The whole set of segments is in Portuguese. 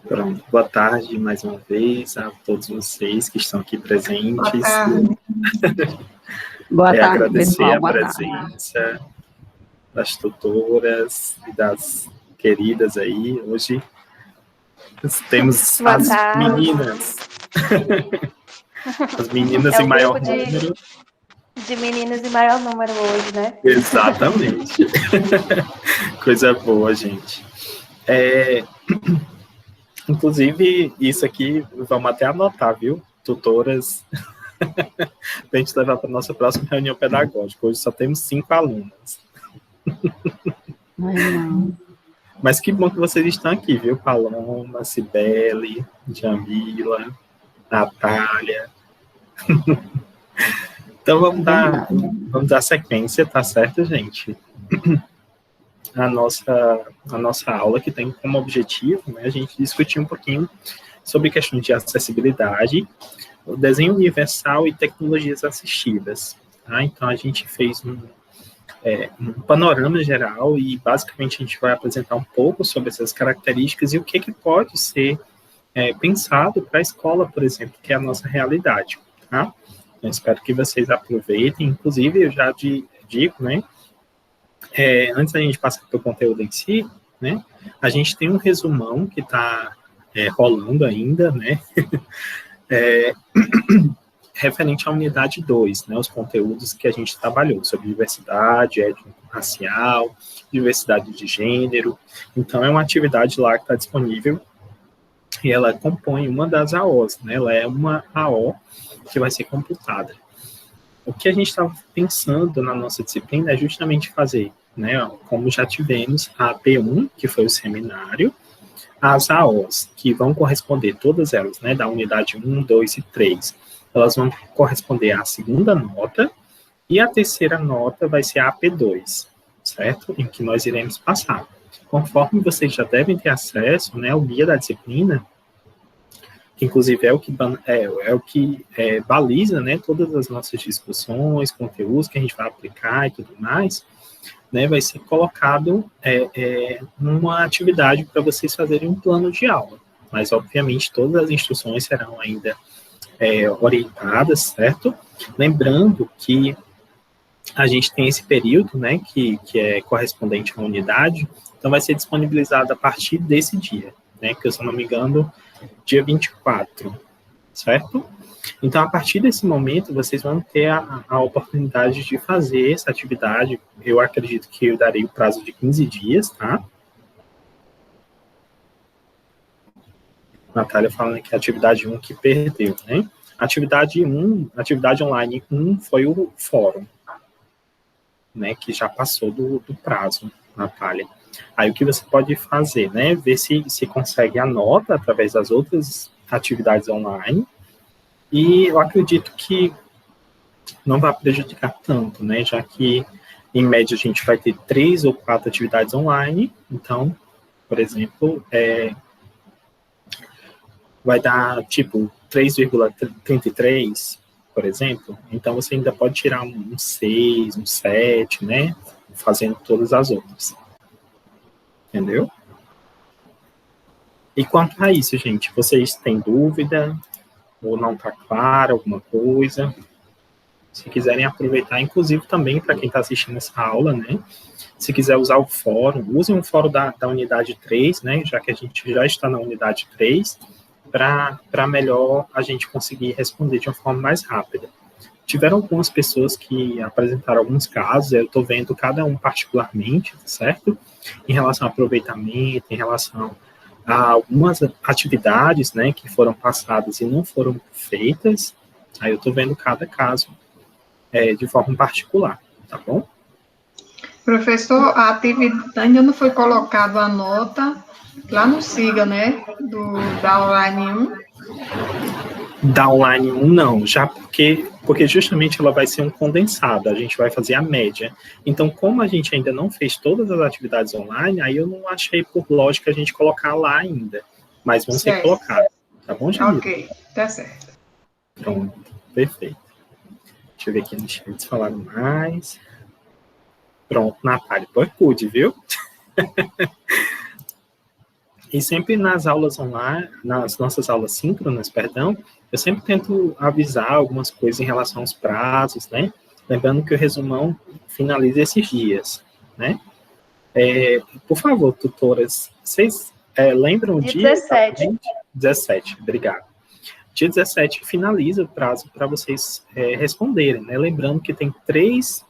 Pronto. Boa tarde mais uma vez a todos vocês que estão aqui presentes. Boa tarde. Boa tarde, Agradecer pessoal. a presença das tutoras e das queridas aí. Hoje temos Boa as tarde. meninas. As meninas É em o maior grupo número. de meninas em maior número hoje, né? Exatamente. Coisa boa, gente. Inclusive, isso aqui, vamos até anotar, viu? Tutoras, para a gente levar para a nossa próxima reunião pedagógica. Hoje só temos 5 alunas. Não. Mas que bom que vocês estão aqui, viu? Paloma, Cibele, Jamila, Natália. Então vamos dar sequência, tá certo, gente? A nossa aula que tem como objetivo, né, a gente discutir um pouquinho sobre questões de acessibilidade, o desenho universal e tecnologias assistidas. Tá? Então a gente fez um panorama geral e basicamente a gente vai apresentar um pouco sobre essas características e o que pode ser pensado para a escola, por exemplo, que é a nossa realidade. Tá? Eu espero que vocês aproveitem, inclusive eu já digo, né, antes da gente passar para o conteúdo em si, né, a gente tem um resumão que está rolando ainda, né, referente à unidade 2, né, os conteúdos que a gente trabalhou sobre diversidade, étnico-racial, diversidade de gênero. Então, é uma atividade lá que está disponível e ela compõe uma das AOs, né, ela é uma AO que vai ser computada. O que a gente estava pensando na nossa disciplina é justamente fazer, né, como já tivemos a P1, que foi o seminário, as AOs, que vão corresponder, todas elas, né, da unidade 1, 2 e 3, elas vão corresponder à segunda nota, e a terceira nota vai ser a AP2, certo? Em que nós iremos passar. Conforme vocês já devem ter acesso, né, ao guia da disciplina, que inclusive é o que baliza, né, todas as nossas discussões, conteúdos que a gente vai aplicar e tudo mais, né, vai ser colocado numa atividade para vocês fazerem um plano de aula. Mas, obviamente, todas as instruções serão ainda orientadas, certo? Lembrando que a gente tem esse período, né, que é correspondente à unidade, então vai ser disponibilizado a partir desse dia, né, que, se eu não me engano, dia 24, certo? Então, a partir desse momento, vocês vão ter a oportunidade de fazer essa atividade. Eu acredito que eu darei o prazo de 15 dias, tá? Natália falando que a atividade 1 que perdeu, né? Atividade online 1 foi o fórum, né? Que já passou do prazo, Natália. Aí, o que você pode fazer, né? Ver se consegue a nota através das outras atividades online. E eu acredito que não vai prejudicar tanto, né? Já que, em média, a gente vai ter 3 ou 4 atividades online. Então, por exemplo, vai dar, tipo, 3,33, por exemplo. Então, você ainda pode tirar um 6, um 7, né? Fazendo todas as outras. Entendeu? E quanto a isso, gente, vocês têm dúvida? Ou não está claro alguma coisa? Se quiserem aproveitar, inclusive também para quem está assistindo essa aula, né? Se quiser usar o fórum, usem o fórum da unidade 3, né? Já que a gente já está na unidade 3, para melhor a gente conseguir responder de uma forma mais rápida. Tiveram algumas pessoas que apresentaram alguns casos, eu estou vendo cada um particularmente, certo? Em relação ao aproveitamento, em relação a algumas atividades, né, que foram passadas e não foram feitas, aí eu estou vendo cada caso de forma particular, tá bom? Professor, a atividade ainda não foi colocada a nota lá no SIGA, né, da online 1. Da online 1, não, já porque justamente ela vai ser um condensado, a gente vai fazer a média. Então, como a gente ainda não fez todas as atividades online, aí eu não achei por lógica a gente colocar lá ainda, mas vão ser colocadas, tá bom, Jamila? Ok, tá certo. Pronto, perfeito. Deixa eu ver aqui no chat se falaram mais. Pronto, Natália, pode, viu? E sempre nas aulas online, nas nossas aulas síncronas, perdão, eu sempre tento avisar algumas coisas em relação aos prazos, né? Lembrando que o resumão finaliza esses dias, né? Por favor, tutoras, vocês lembram o dia? 17. 17, obrigado. Dia 17 finaliza o prazo para vocês responderem, né? Lembrando que tem 3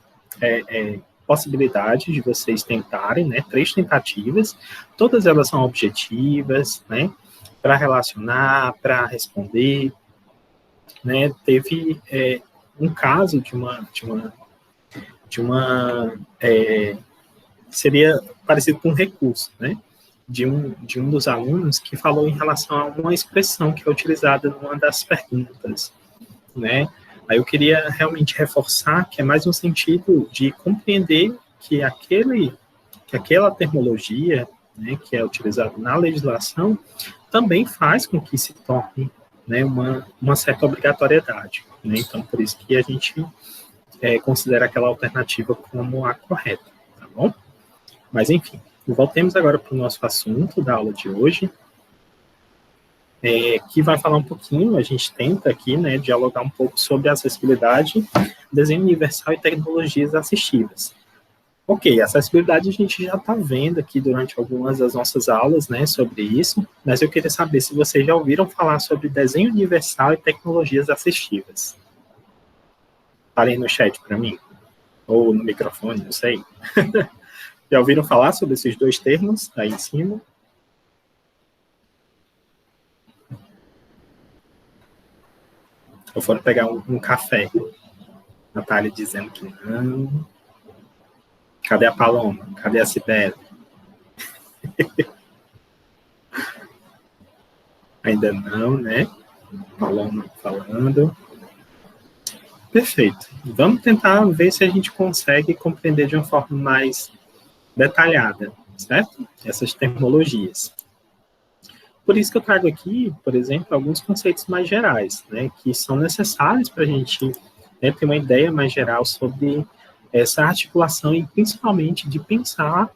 possibilidades de vocês tentarem, né? 3 tentativas, todas elas são objetivas, né? Para relacionar, para responder, né? Teve um caso de uma seria parecido com um recurso, né? De um dos alunos que falou em relação a uma expressão que é utilizada numa das perguntas, né? Aí eu queria realmente reforçar que é mais um sentido de compreender que aquela terminologia, né, que é utilizada na legislação, também faz com que se torne, né, uma certa obrigatoriedade, né? Então, por isso que a gente considera aquela alternativa como a correta, tá bom? Mas, enfim, voltemos agora para o nosso assunto da aula de hoje, que vai falar um pouquinho, a gente tenta aqui, né, dialogar um pouco sobre acessibilidade, desenho universal e tecnologias assistivas. Ok, acessibilidade a gente já está vendo aqui durante algumas das nossas aulas, né, sobre isso, mas eu queria saber se vocês já ouviram falar sobre desenho universal e tecnologias assistivas. Falem no chat para mim, ou no microfone, não sei. Já ouviram falar sobre esses 2 termos aí em cima? Ou foram pegar um café? Natália dizendo que não. Cadê a Paloma? Cadê a Cibele? Ainda não, né? Paloma falando. Perfeito. Vamos tentar ver se a gente consegue compreender de uma forma mais detalhada, certo? Essas terminologias. Por isso que eu trago aqui, por exemplo, alguns conceitos mais gerais, né, que são necessários para a gente, né, ter uma ideia mais geral sobre essa articulação e principalmente de pensar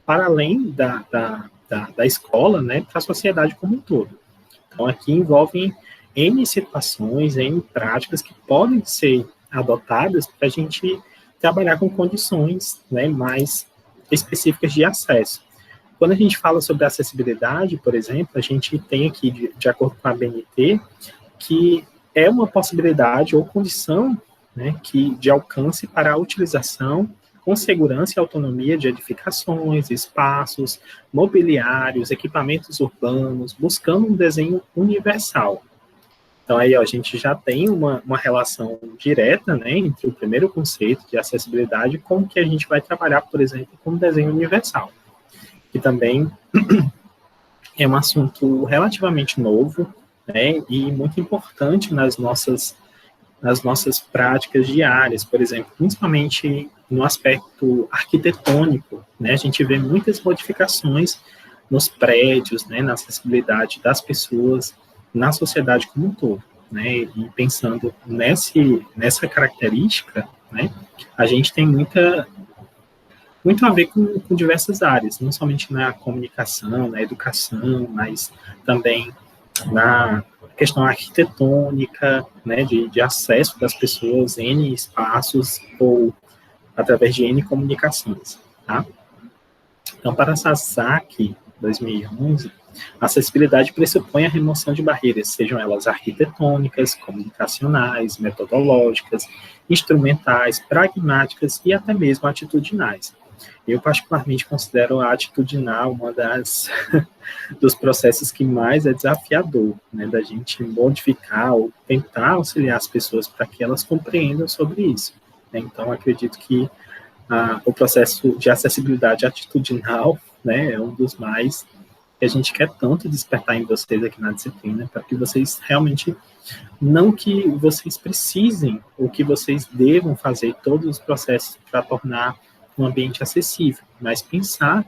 para além da escola, né, para a sociedade como um todo. Então, aqui envolvem N situações, N práticas que podem ser adotadas para a gente trabalhar com condições, né, mais específicas de acesso. Quando a gente fala sobre acessibilidade, por exemplo, a gente tem aqui, de acordo com a ABNT, que é uma possibilidade ou condição, né, de alcance para a utilização com segurança e autonomia de edificações, espaços, mobiliários, equipamentos urbanos, buscando um desenho universal. Então, aí, ó, a gente já tem uma relação direta, né, entre o primeiro conceito de acessibilidade com o que a gente vai trabalhar, por exemplo, com o desenho universal, que também é um assunto relativamente novo, né, e muito importante nas nossas práticas diárias, por exemplo, principalmente no aspecto arquitetônico, né, a gente vê muitas modificações nos prédios, né, na acessibilidade das pessoas, na sociedade como um todo, né, e pensando nessa característica, né, a gente tem muito a ver com diversas áreas, não somente na comunicação, na educação, mas também na questão arquitetônica, né, de acesso das pessoas em N espaços ou através de N comunicações, tá? Então, para Sasaki, 2011, a acessibilidade pressupõe a remoção de barreiras, sejam elas arquitetônicas, comunicacionais, metodológicas, instrumentais, pragmáticas e até mesmo atitudinais. Eu, particularmente, considero a atitudinal uma dos processos que mais é desafiador, né, da gente modificar ou tentar auxiliar as pessoas para que elas compreendam sobre isso. Né? Então, acredito que o processo de acessibilidade atitudinal, né, é um dos mais que a gente quer tanto despertar em vocês aqui na disciplina, para que vocês realmente, não que vocês precisem ou que vocês devam fazer todos os processos para tornar um ambiente acessível, mas pensar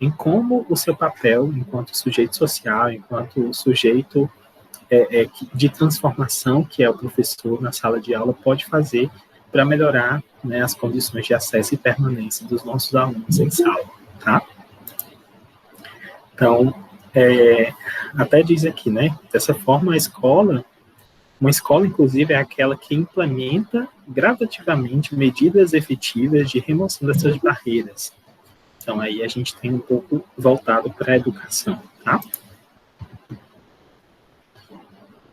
em como o seu papel enquanto sujeito social, enquanto sujeito de transformação, que é o professor na sala de aula, pode fazer para melhorar, né, as condições de acesso e permanência dos nossos alunos em sala, tá? Então, até diz aqui, né? Dessa forma, uma escola, inclusive, é aquela que implementa gradativamente medidas efetivas de remoção dessas barreiras. Então, aí a gente tem um pouco voltado para a educação, tá?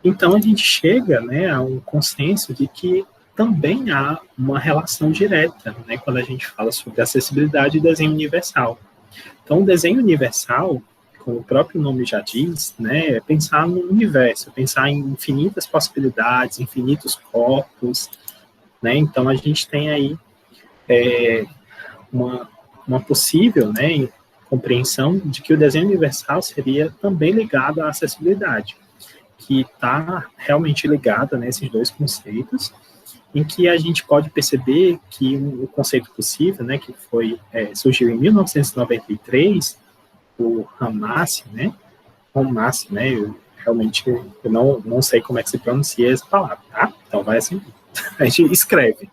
Então, a gente chega, né, a um consenso de que também há uma relação direta, né, quando a gente fala sobre acessibilidade e desenho universal. Então, o desenho universal, como o próprio nome já diz, né, é pensar no universo, pensar em infinitas possibilidades, infinitos corpos, né, então a gente tem aí uma possível, né, compreensão de que o desenho universal seria também ligado à acessibilidade, que está realmente ligada, né, esses dois conceitos, em que a gente pode perceber que o conceito possível, né, que surgiu em 1993, o Hamassi, né, eu realmente não sei como é que se pronuncia essa palavra, tá? Então vai assim, a gente escreve.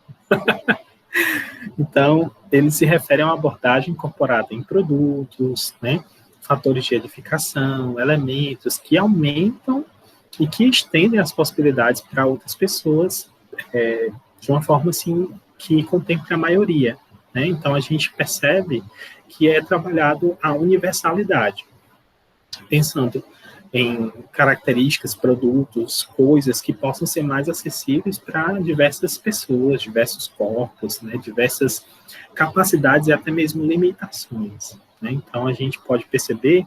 Então, ele se refere a uma abordagem incorporada em produtos, né, fatores de edificação, elementos que aumentam e que estendem as possibilidades para outras pessoas de uma forma assim que contemple a maioria, né? Então a gente percebe que é trabalhado a universalidade, pensando em características, produtos, coisas que possam ser mais acessíveis para diversas pessoas, diversos corpos, né? Diversas capacidades e até mesmo limitações, né? Então a gente pode perceber,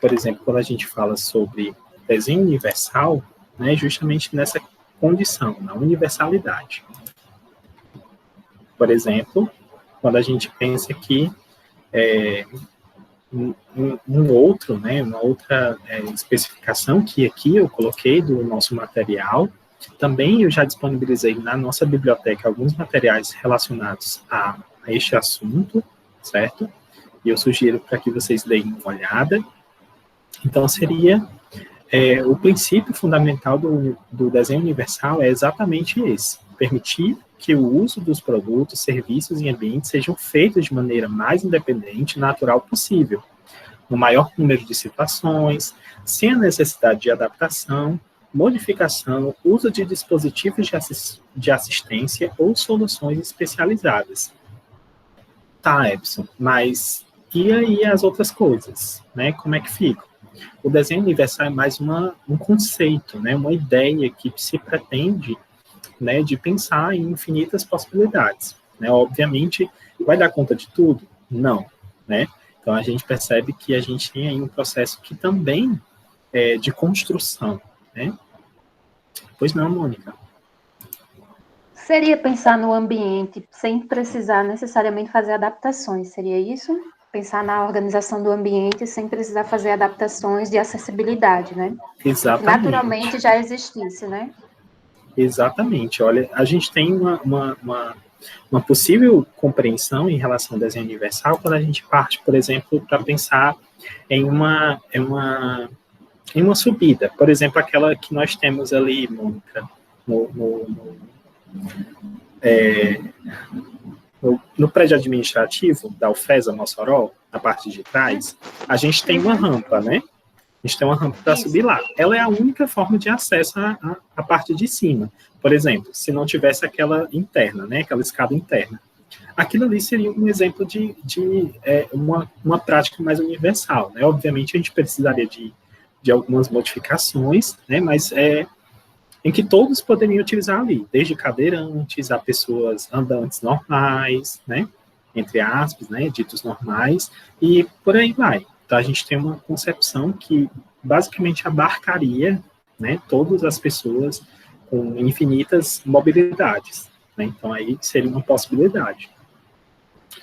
por exemplo, quando a gente fala sobre desenho universal, né, justamente nessa condição, na universalidade. Por exemplo, quando a gente pensa que uma outra especificação que aqui eu coloquei do nosso material, também eu já disponibilizei na nossa biblioteca alguns materiais relacionados a este assunto, certo? E eu sugiro para que vocês deem uma olhada. Então, seria o princípio fundamental do desenho universal é exatamente esse: permitir que o uso dos produtos, serviços e ambientes sejam feitos de maneira mais independente e natural possível, no maior número de situações, sem a necessidade de adaptação, modificação, uso de dispositivos de assistência ou soluções especializadas. Tá, Epson, mas e aí as outras coisas, né? Como é que fica? O desenho universal é mais um conceito, né? Uma ideia que se pretende, né, de pensar em infinitas possibilidades, né? Obviamente, vai dar conta de tudo? Não, né? Então, a gente percebe que a gente tem aí um processo que também é de construção, né? Pois não, Mônica? Seria pensar no ambiente sem precisar necessariamente fazer adaptações, seria isso? Pensar na organização do ambiente sem precisar fazer adaptações de acessibilidade, né? Exatamente. Que naturalmente já existisse, né? Exatamente. Olha, a gente tem uma possível compreensão em relação ao desenho universal quando a gente parte, por exemplo, para pensar em uma subida. Por exemplo, aquela que nós temos ali, Mônica, no prédio administrativo da UFESA Mossoró, na parte de trás, a gente tem uma rampa, né? A gente tem uma rampa para subir lá. Ela é a única forma de acesso à parte de cima. Por exemplo, se não tivesse aquela interna, né? Aquela escada interna. Aquilo ali seria um exemplo de uma prática mais universal, né? Obviamente, a gente precisaria de algumas modificações, né? Mas em que todos poderiam utilizar ali, desde cadeirantes a pessoas andantes normais, né? Entre aspas, né? Ditos normais, e por aí vai. Então, a gente tem uma concepção que basicamente abarcaria, né, todas as pessoas com infinitas mobilidades, né? Então, aí seria uma possibilidade.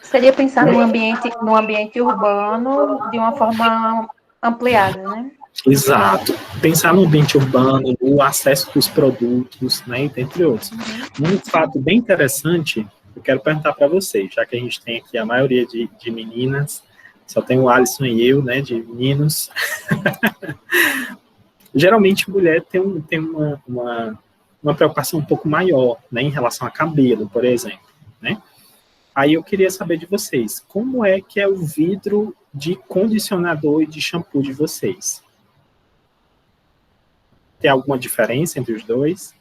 Seria pensar no ambiente urbano de uma forma ampliada, né? Exato. Pensar no ambiente urbano, no acesso dos produtos, né, entre outros. Um fato bem interessante, eu quero perguntar para vocês, já que a gente tem aqui a maioria de meninas, só tem o Alisson e eu, né, de meninos. Geralmente, mulher tem uma preocupação um pouco maior, né, em relação a cabelo, por exemplo, né? Aí eu queria saber de vocês, como é que é o vidro de condicionador e de shampoo de vocês? Tem alguma diferença entre os dois?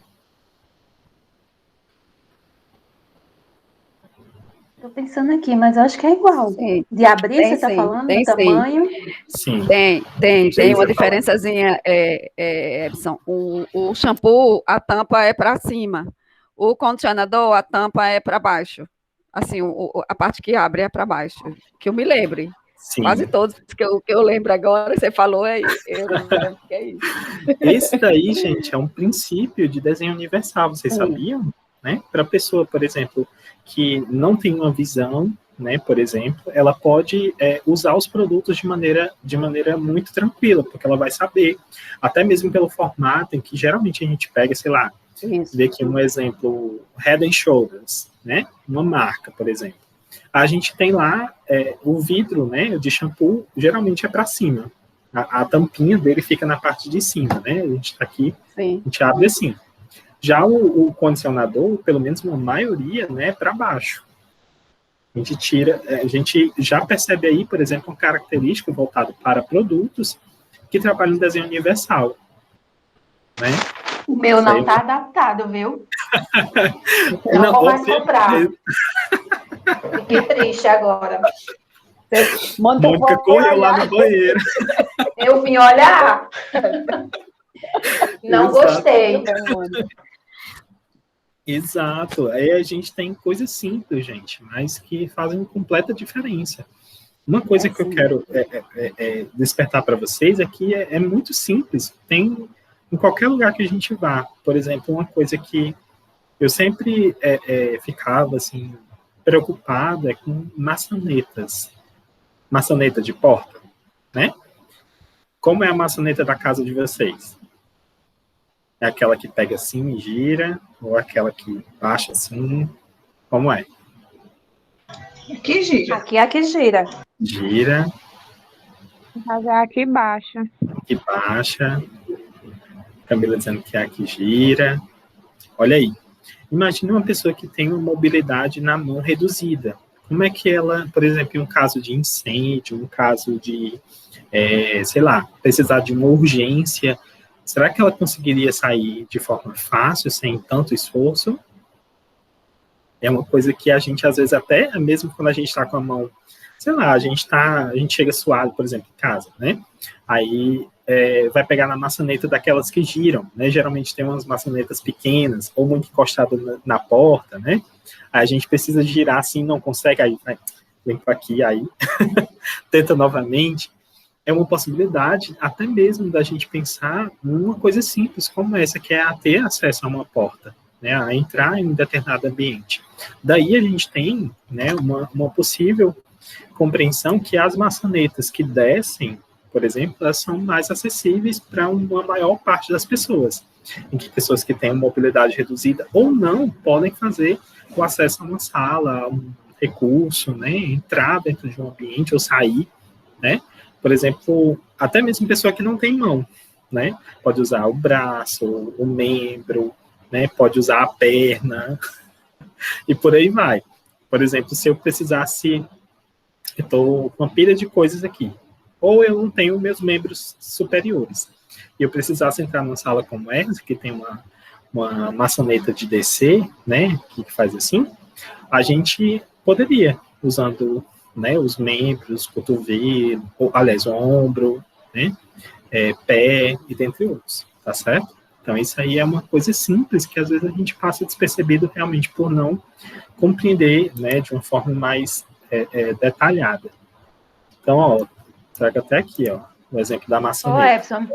Tô pensando aqui, mas eu acho que é igual. Tem, De abrir, tem você está sim, falando, tem do sim. tamanho? Sim. Tem uma Você diferençazinha, Ebson. O shampoo, a tampa é para cima. O condicionador, a tampa é para baixo. Assim, a parte que abre é para baixo. Que eu me lembre. Sim. Quase todos que eu lembro agora, você falou aí. Eu lembro que é isso. Esse daí, gente, é um princípio de desenho universal, vocês sabiam? Né? Para a pessoa, por exemplo, que não tem uma visão, né, por exemplo, ela pode usar os produtos de maneira muito tranquila, porque ela vai saber, até mesmo pelo formato em que geralmente a gente pega, sei lá, vê aqui um exemplo, Head and Shoulders, né, uma marca, por exemplo. A gente tem lá o vidro, né, de shampoo, geralmente é para cima. A tampinha dele fica na parte de cima, né, a gente está aqui, Sim. a gente abre assim. Já o condicionador, pelo menos uma maioria, né, é para baixo. A gente já percebe aí, por exemplo, uma característica voltada para produtos que trabalham no desenho universal. Né? O meu não está adaptado, viu? Não vou mais comprar. Fiquei triste agora. Mônica correu lá no banheiro. Eu vim olhar. Não gostei. Exato. Aí a gente tem coisas simples, gente, mas que fazem completa diferença. Uma coisa que eu quero despertar para vocês é que é muito simples. Tem em qualquer lugar que a gente vá. Por exemplo, uma coisa que eu sempre ficava assim, preocupado é com maçanetas. Maçaneta de porta, né? Como é a maçaneta da casa de vocês? É aquela que pega assim e gira, ou aquela que baixa assim? Como é? Aqui gira. Aqui é a que gira. Gira. Mas é aqui baixa. Aqui baixa. Camila dizendo que é aqui gira. Olha aí. Imagine uma pessoa que tem uma mobilidade na mão reduzida. Como é que ela, por exemplo, em um caso de incêndio, um caso de, sei lá, precisar de uma urgência, será que ela conseguiria sair de forma fácil, sem tanto esforço? É uma coisa que a gente, às vezes, até mesmo quando a gente está com a mão, sei lá, a gente chega suado, por exemplo, em casa, né? Aí vai pegar na maçaneta daquelas que giram, né? Geralmente tem umas maçanetas pequenas, ou muito encostadas na porta, né? Aí a gente precisa girar assim, não consegue, aí vem para aqui, aí tenta novamente. É uma possibilidade até mesmo da gente pensar numa coisa simples como essa, que é a ter acesso a uma porta, né, a entrar em um determinado ambiente. Daí a gente tem, né, uma possível compreensão que as maçanetas que descem, por exemplo, elas são mais acessíveis para uma maior parte das pessoas, em que pessoas que têm mobilidade reduzida ou não podem fazer o acesso a uma sala, a um recurso, né, entrar dentro de um ambiente ou sair, né. Por exemplo, até mesmo pessoa que não tem mão, né? Pode usar o braço, o membro, né? Pode usar a perna, e por aí vai. Por exemplo, se eu precisasse, eu estou com uma pilha de coisas aqui, ou eu não tenho meus membros superiores, e eu precisasse entrar numa sala como essa, que tem uma maçaneta de descer, né? Que faz assim, a gente poderia, usando, né, os membros, cotovelo, aliás, o ombro, né, pé e dentre outros, tá certo? Então, isso aí é uma coisa simples que às vezes a gente passa despercebido realmente por não compreender, né, de uma forma mais detalhada. Então, ó, trago até aqui, ó, o exemplo da maçaneta. Ô, Epson,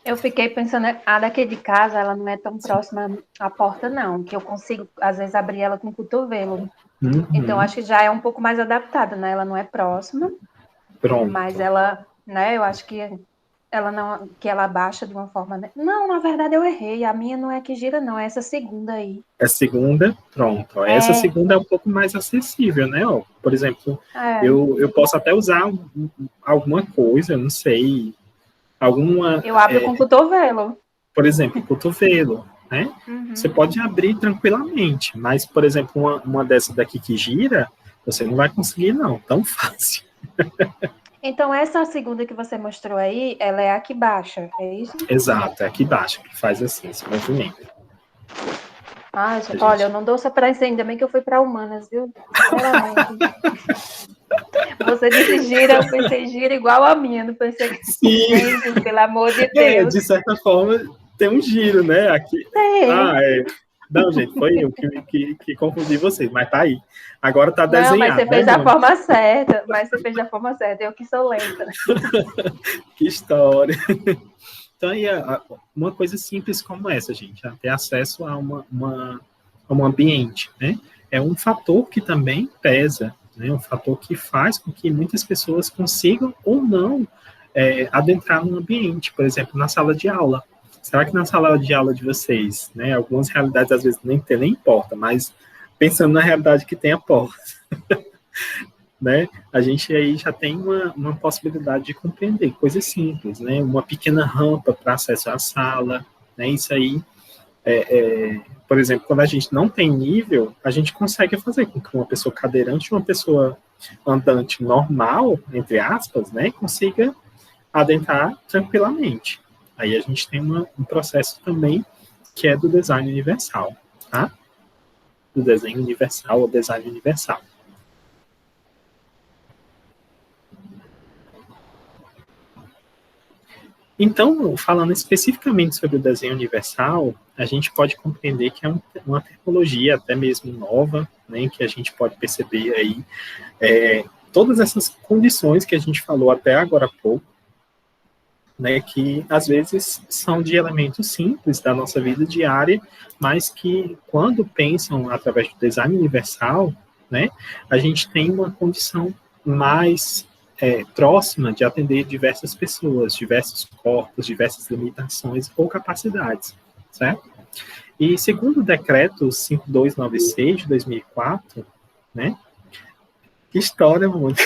eu fiquei pensando, a daqui de casa, ela não é tão próxima à porta, não, que eu consigo, às vezes, abrir ela com o cotovelo. Uhum. Então, acho que já é um pouco mais adaptada, né? Ela não é próxima. Pronto. Mas ela, né? Eu acho que ela não, que ela baixa de uma forma. Né? Não, na verdade eu errei. A minha não é que gira, não. É essa segunda aí. A segunda, pronto. Essa segunda é um pouco mais acessível, né? Ó, por exemplo, eu posso até usar alguma coisa, não sei, alguma. Eu abro com o cotovelo. Por exemplo, cotovelo. Né? Uhum. Você pode abrir tranquilamente, mas, por exemplo, uma dessa daqui que gira, Você não vai conseguir, não, tão fácil. Então, essa segunda que você mostrou aí, ela é a que baixa, é isso? Exato, é aqui embaixo que faz assim, esse movimento. Ah, olha, eu não dou só para isso, ainda bem que eu fui para humanas, viu? Sinceramente. Você disse gira, eu pensei gira igual a minha, não pensei que... Sim. Gente, pelo amor de Deus. De certa forma, tem um giro, né? Aqui. Tem. Não, gente, foi eu que confundi vocês, mas tá aí. Agora tá desenhado. Não, mas você fez né, da forma certa. Mas você fez da forma certa. Eu que sou lenta. Que história. Então, aí, uma coisa simples como essa, gente, ter acesso a um ambiente, né? É um fator que também pesa, né? Um fator que faz com que muitas pessoas consigam ou não adentrar no ambiente, por exemplo, na sala de aula. Será que na sala de aula de vocês, né, algumas realidades às vezes nem importa, mas pensando na realidade que tem a porta, né, a gente aí já tem uma possibilidade de compreender coisas simples, né, uma pequena rampa para acesso à sala, né, isso aí, por exemplo, quando a gente não tem nível, a gente consegue fazer com que uma pessoa cadeirante, uma pessoa andante normal, entre aspas, né, consiga adentrar tranquilamente. Aí a gente tem um processo também que é do design universal, tá? Do desenho universal ou design universal. Então, falando especificamente sobre o desenho universal, a gente pode compreender que é uma tecnologia até mesmo nova, né, que a gente pode perceber aí todas essas condições que a gente falou até agora há pouco, né, que às vezes são de elementos simples da nossa vida diária, mas que quando pensam através do design universal, né, a gente tem uma condição mais próxima de atender diversas pessoas, diversos corpos, diversas limitações ou capacidades, certo? E segundo o decreto 5296 de 2004, né, que história, muito.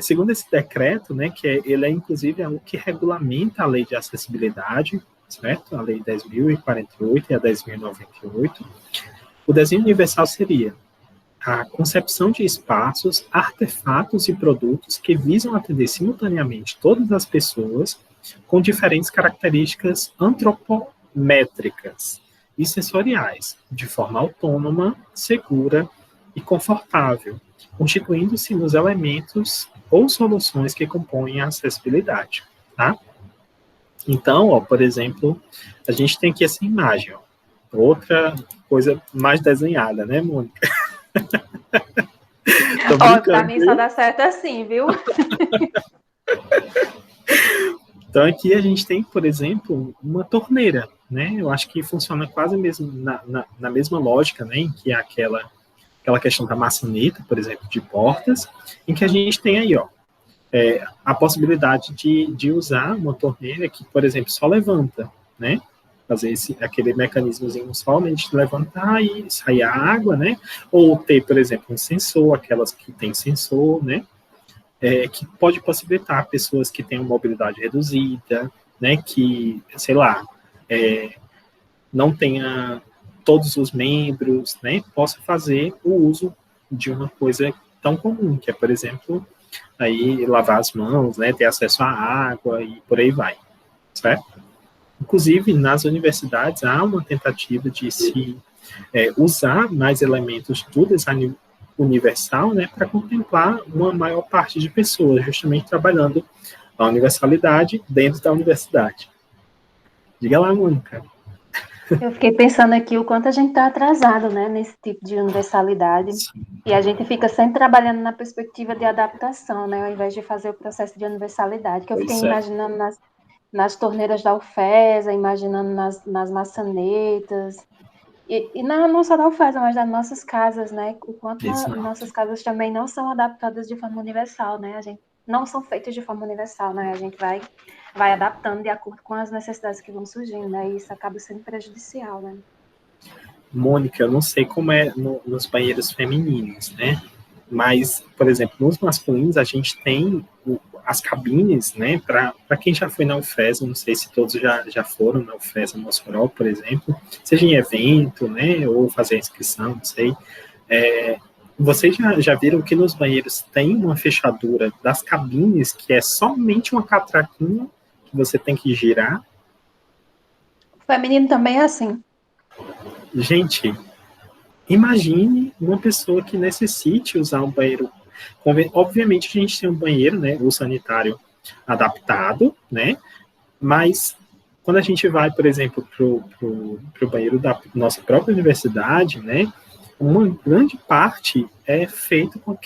Segundo esse decreto, né, ele é inclusive o que regulamenta a lei de acessibilidade, certo? A lei 10.048 e a 10.098. O desenho universal seria a concepção de espaços, artefatos e produtos que visam atender simultaneamente todas as pessoas com diferentes características antropométricas e sensoriais, de forma autônoma, segura e confortável, constituindo-se nos elementos ou soluções que compõem a acessibilidade, tá? Então, ó, por exemplo, a gente tem aqui essa imagem, ó, outra coisa mais desenhada, né, Mônica? Ó, pra mim só dá certo assim, viu? Então, aqui a gente tem, por exemplo, uma torneira, né? Eu acho que funciona quase mesmo na mesma lógica, né? Em que é aquela questão da maçaneta, por exemplo, de portas, em que a gente tem aí, ó, a possibilidade de usar uma torneira que, por exemplo, só levanta, né? Fazer aquele mecanismozinho somente de levantar e sair a água, né? Ou ter, por exemplo, um sensor, aquelas que tem sensor, né? Que pode possibilitar pessoas que têm uma mobilidade reduzida, né? Que, sei lá, não tenha todos os membros, né? Possa fazer o uso de uma coisa tão comum, que é, por exemplo, aí lavar as mãos, né? Ter acesso à água e por aí vai, certo? Inclusive, nas universidades, há uma tentativa de se usar mais elementos do design universal, né, para contemplar uma maior parte de pessoas, justamente trabalhando a universalidade dentro da universidade. Diga lá, Mônica. Eu fiquei pensando aqui o quanto a gente está atrasado, né, nesse tipo de universalidade. Sim. E a gente fica sempre trabalhando na perspectiva de adaptação, né, ao invés de fazer o processo de universalidade, que eu fiquei imaginando nas torneiras da UFESA, imaginando nas maçanetas, e não só da UFESA, mas das nossas casas, né? O quanto nossas casas também não são adaptadas de forma universal, né? Não são feitas de forma universal, né? A gente vai adaptando de acordo com as necessidades que vão surgindo, né? E isso acaba sendo prejudicial, né? Mônica, eu não sei como é nos banheiros femininos, né? Mas, por exemplo, nos masculinos a gente tem as cabines, né, para quem já foi na UFESA, não sei se todos já foram na UFESA Mossoró, por exemplo, seja em evento, né, ou fazer inscrição, não sei, Vocês já viram que nos banheiros tem uma fechadura das cabines que é somente uma catraquinha que você tem que girar? O feminino também é assim. Gente, imagine uma pessoa que necessite usar um banheiro. Obviamente, a gente tem um banheiro, né, o sanitário adaptado, né, mas quando a gente vai, por exemplo, pro banheiro da nossa própria universidade, né, uma grande parte é feito com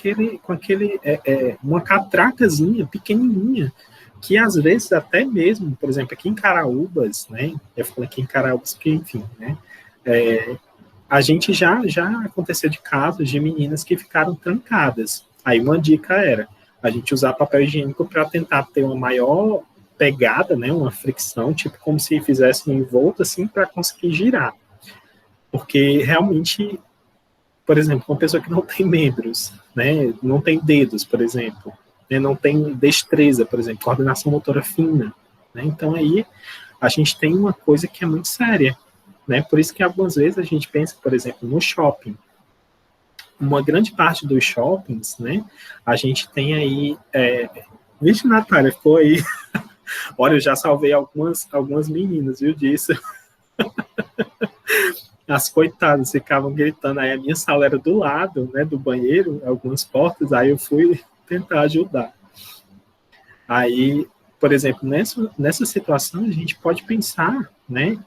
uma catracazinha pequenininha, que às vezes até mesmo, por exemplo, aqui em Caraúbas, né, eu falo aqui em Caraúbas porque, enfim, né, a gente já aconteceu de casos de meninas que ficaram trancadas. Aí uma dica era a gente usar papel higiênico para tentar ter uma maior pegada, né, uma fricção, tipo como se fizesse um envolto assim para conseguir girar. Porque realmente, por exemplo, uma pessoa que não tem membros, né, não tem dedos, por exemplo, né, não tem destreza, por exemplo, coordenação motora fina, né, então aí a gente tem uma coisa que é muito séria, né, por isso que algumas vezes a gente pensa, por exemplo, no shopping. Uma grande parte dos shoppings, né, a gente tem aí... Vixe, Natália, ficou aí... Olha, eu já salvei algumas meninas, viu, disso. As coitadas ficavam gritando, aí a minha sala era do lado, né, do banheiro, algumas portas, aí eu fui tentar ajudar. Aí, por exemplo, nessa situação, a gente pode pensar, né,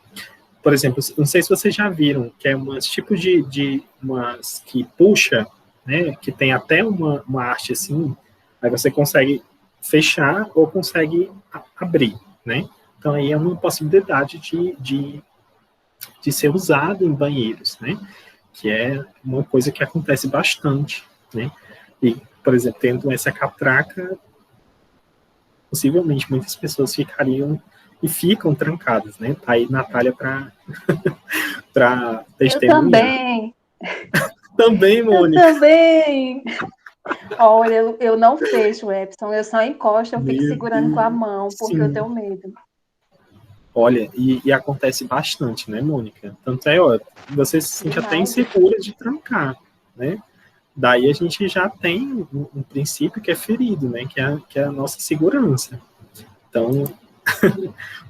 por exemplo, não sei se vocês já viram, que é umas tipos de umas que puxa, né, que tem até uma arte assim, aí você consegue fechar ou consegue abrir, né? Então aí é uma possibilidade de ser usado em banheiros, né? Que é uma coisa que acontece bastante, né? E, por exemplo, tendo essa catraca, possivelmente muitas pessoas ficariam e ficam trancadas, né? Tá aí Natália para testemunhar. Eu também. Também, Mônica. Eu também. Olha, eu não fecho, Epson, eu só encosto, eu fico segurando com a mão, porque eu tenho medo. Olha, e acontece bastante, né, Mônica? Tanto é, ó, você se sente até insegura de trancar, né? Daí a gente já tem um princípio que é ferido, né? Que é a nossa segurança. Então,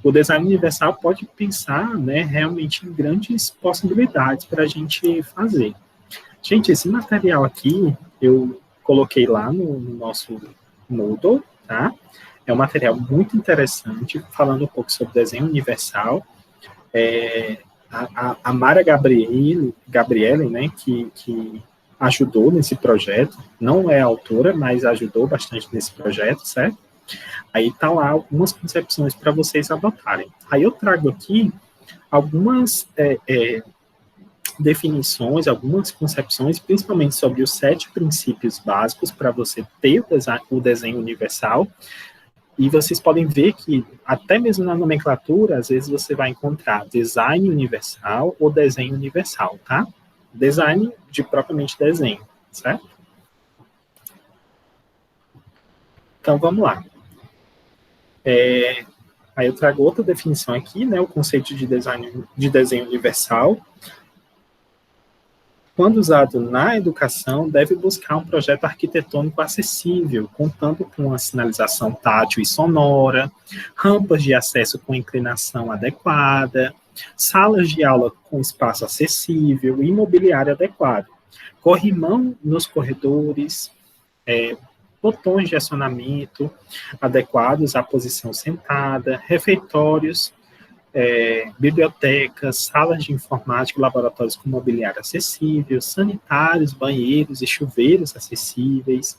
o design universal pode pensar, né, realmente em grandes possibilidades para a gente fazer. Gente, esse material aqui, eu coloquei lá no nosso Moodle, tá? É um material muito interessante, falando um pouco sobre desenho universal. A Mara Gabriele, né, que ajudou nesse projeto, não é autora, mas ajudou bastante nesse projeto, certo? Aí tá lá algumas concepções para vocês adotarem. Aí eu trago aqui algumas definições, algumas concepções, principalmente sobre os 7 princípios básicos para você ter o desenho universal. E vocês podem ver que, até mesmo na nomenclatura, às vezes você vai encontrar design universal ou desenho universal, tá? Design de propriamente desenho, certo? Então, vamos lá. Aí eu trago outra definição aqui, né? O conceito de desenho universal. Quando usado na educação, deve buscar um projeto arquitetônico acessível, contando com uma sinalização tátil e sonora, rampas de acesso com inclinação adequada, salas de aula com espaço acessível e mobiliário adequado, corrimão nos corredores, botões de acionamento adequados à posição sentada, refeitórios, bibliotecas, salas de informática, laboratórios com mobiliário acessível, sanitários, banheiros e chuveiros acessíveis.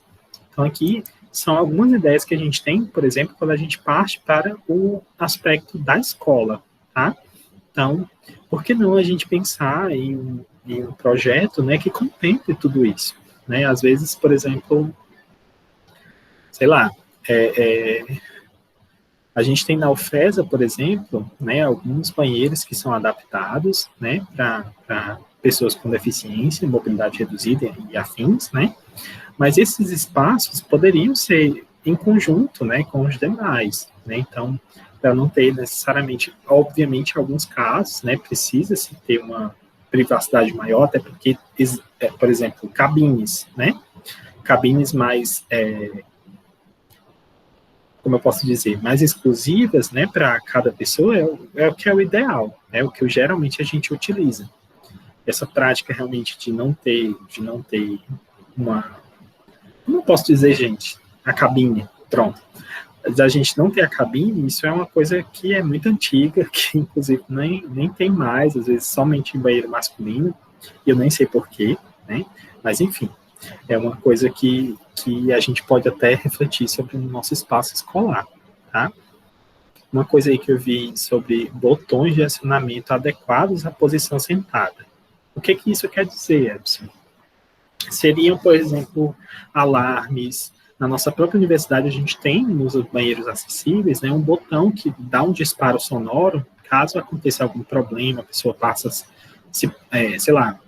Então, aqui são algumas ideias que a gente tem, por exemplo, quando a gente parte para o aspecto da escola, tá? Então, por que não a gente pensar em um projeto, né, que contemple tudo isso, né? Às vezes, por exemplo, sei lá, a gente tem na UFESA, por exemplo, né, alguns banheiros que são adaptados, né, para pessoas com deficiência, mobilidade reduzida e afins, né, mas esses espaços poderiam ser em conjunto, né, com os demais, né, então, para não ter necessariamente, obviamente, em alguns casos, né, precisa-se ter uma privacidade maior, até porque, por exemplo, cabines, né? Cabines mais, como eu posso dizer, mais exclusivas, né, para cada pessoa, é o que é o ideal, é o que geralmente a gente utiliza. Essa prática realmente de não ter uma, como eu posso dizer, gente, a cabine, pronto. Da gente não ter a cabine, isso é uma coisa que é muito antiga, que inclusive nem tem mais, às vezes somente em banheiro masculino, e eu nem sei porquê, né? Mas enfim, é uma coisa que a gente pode até refletir sobre o nosso espaço escolar, tá? Uma coisa aí que eu vi sobre botões de acionamento adequados à posição sentada. O que isso quer dizer, Edson? Seriam, por exemplo, alarmes. Na nossa própria universidade, a gente tem, nos banheiros acessíveis, né, um botão que dá um disparo sonoro, caso aconteça algum problema, a pessoa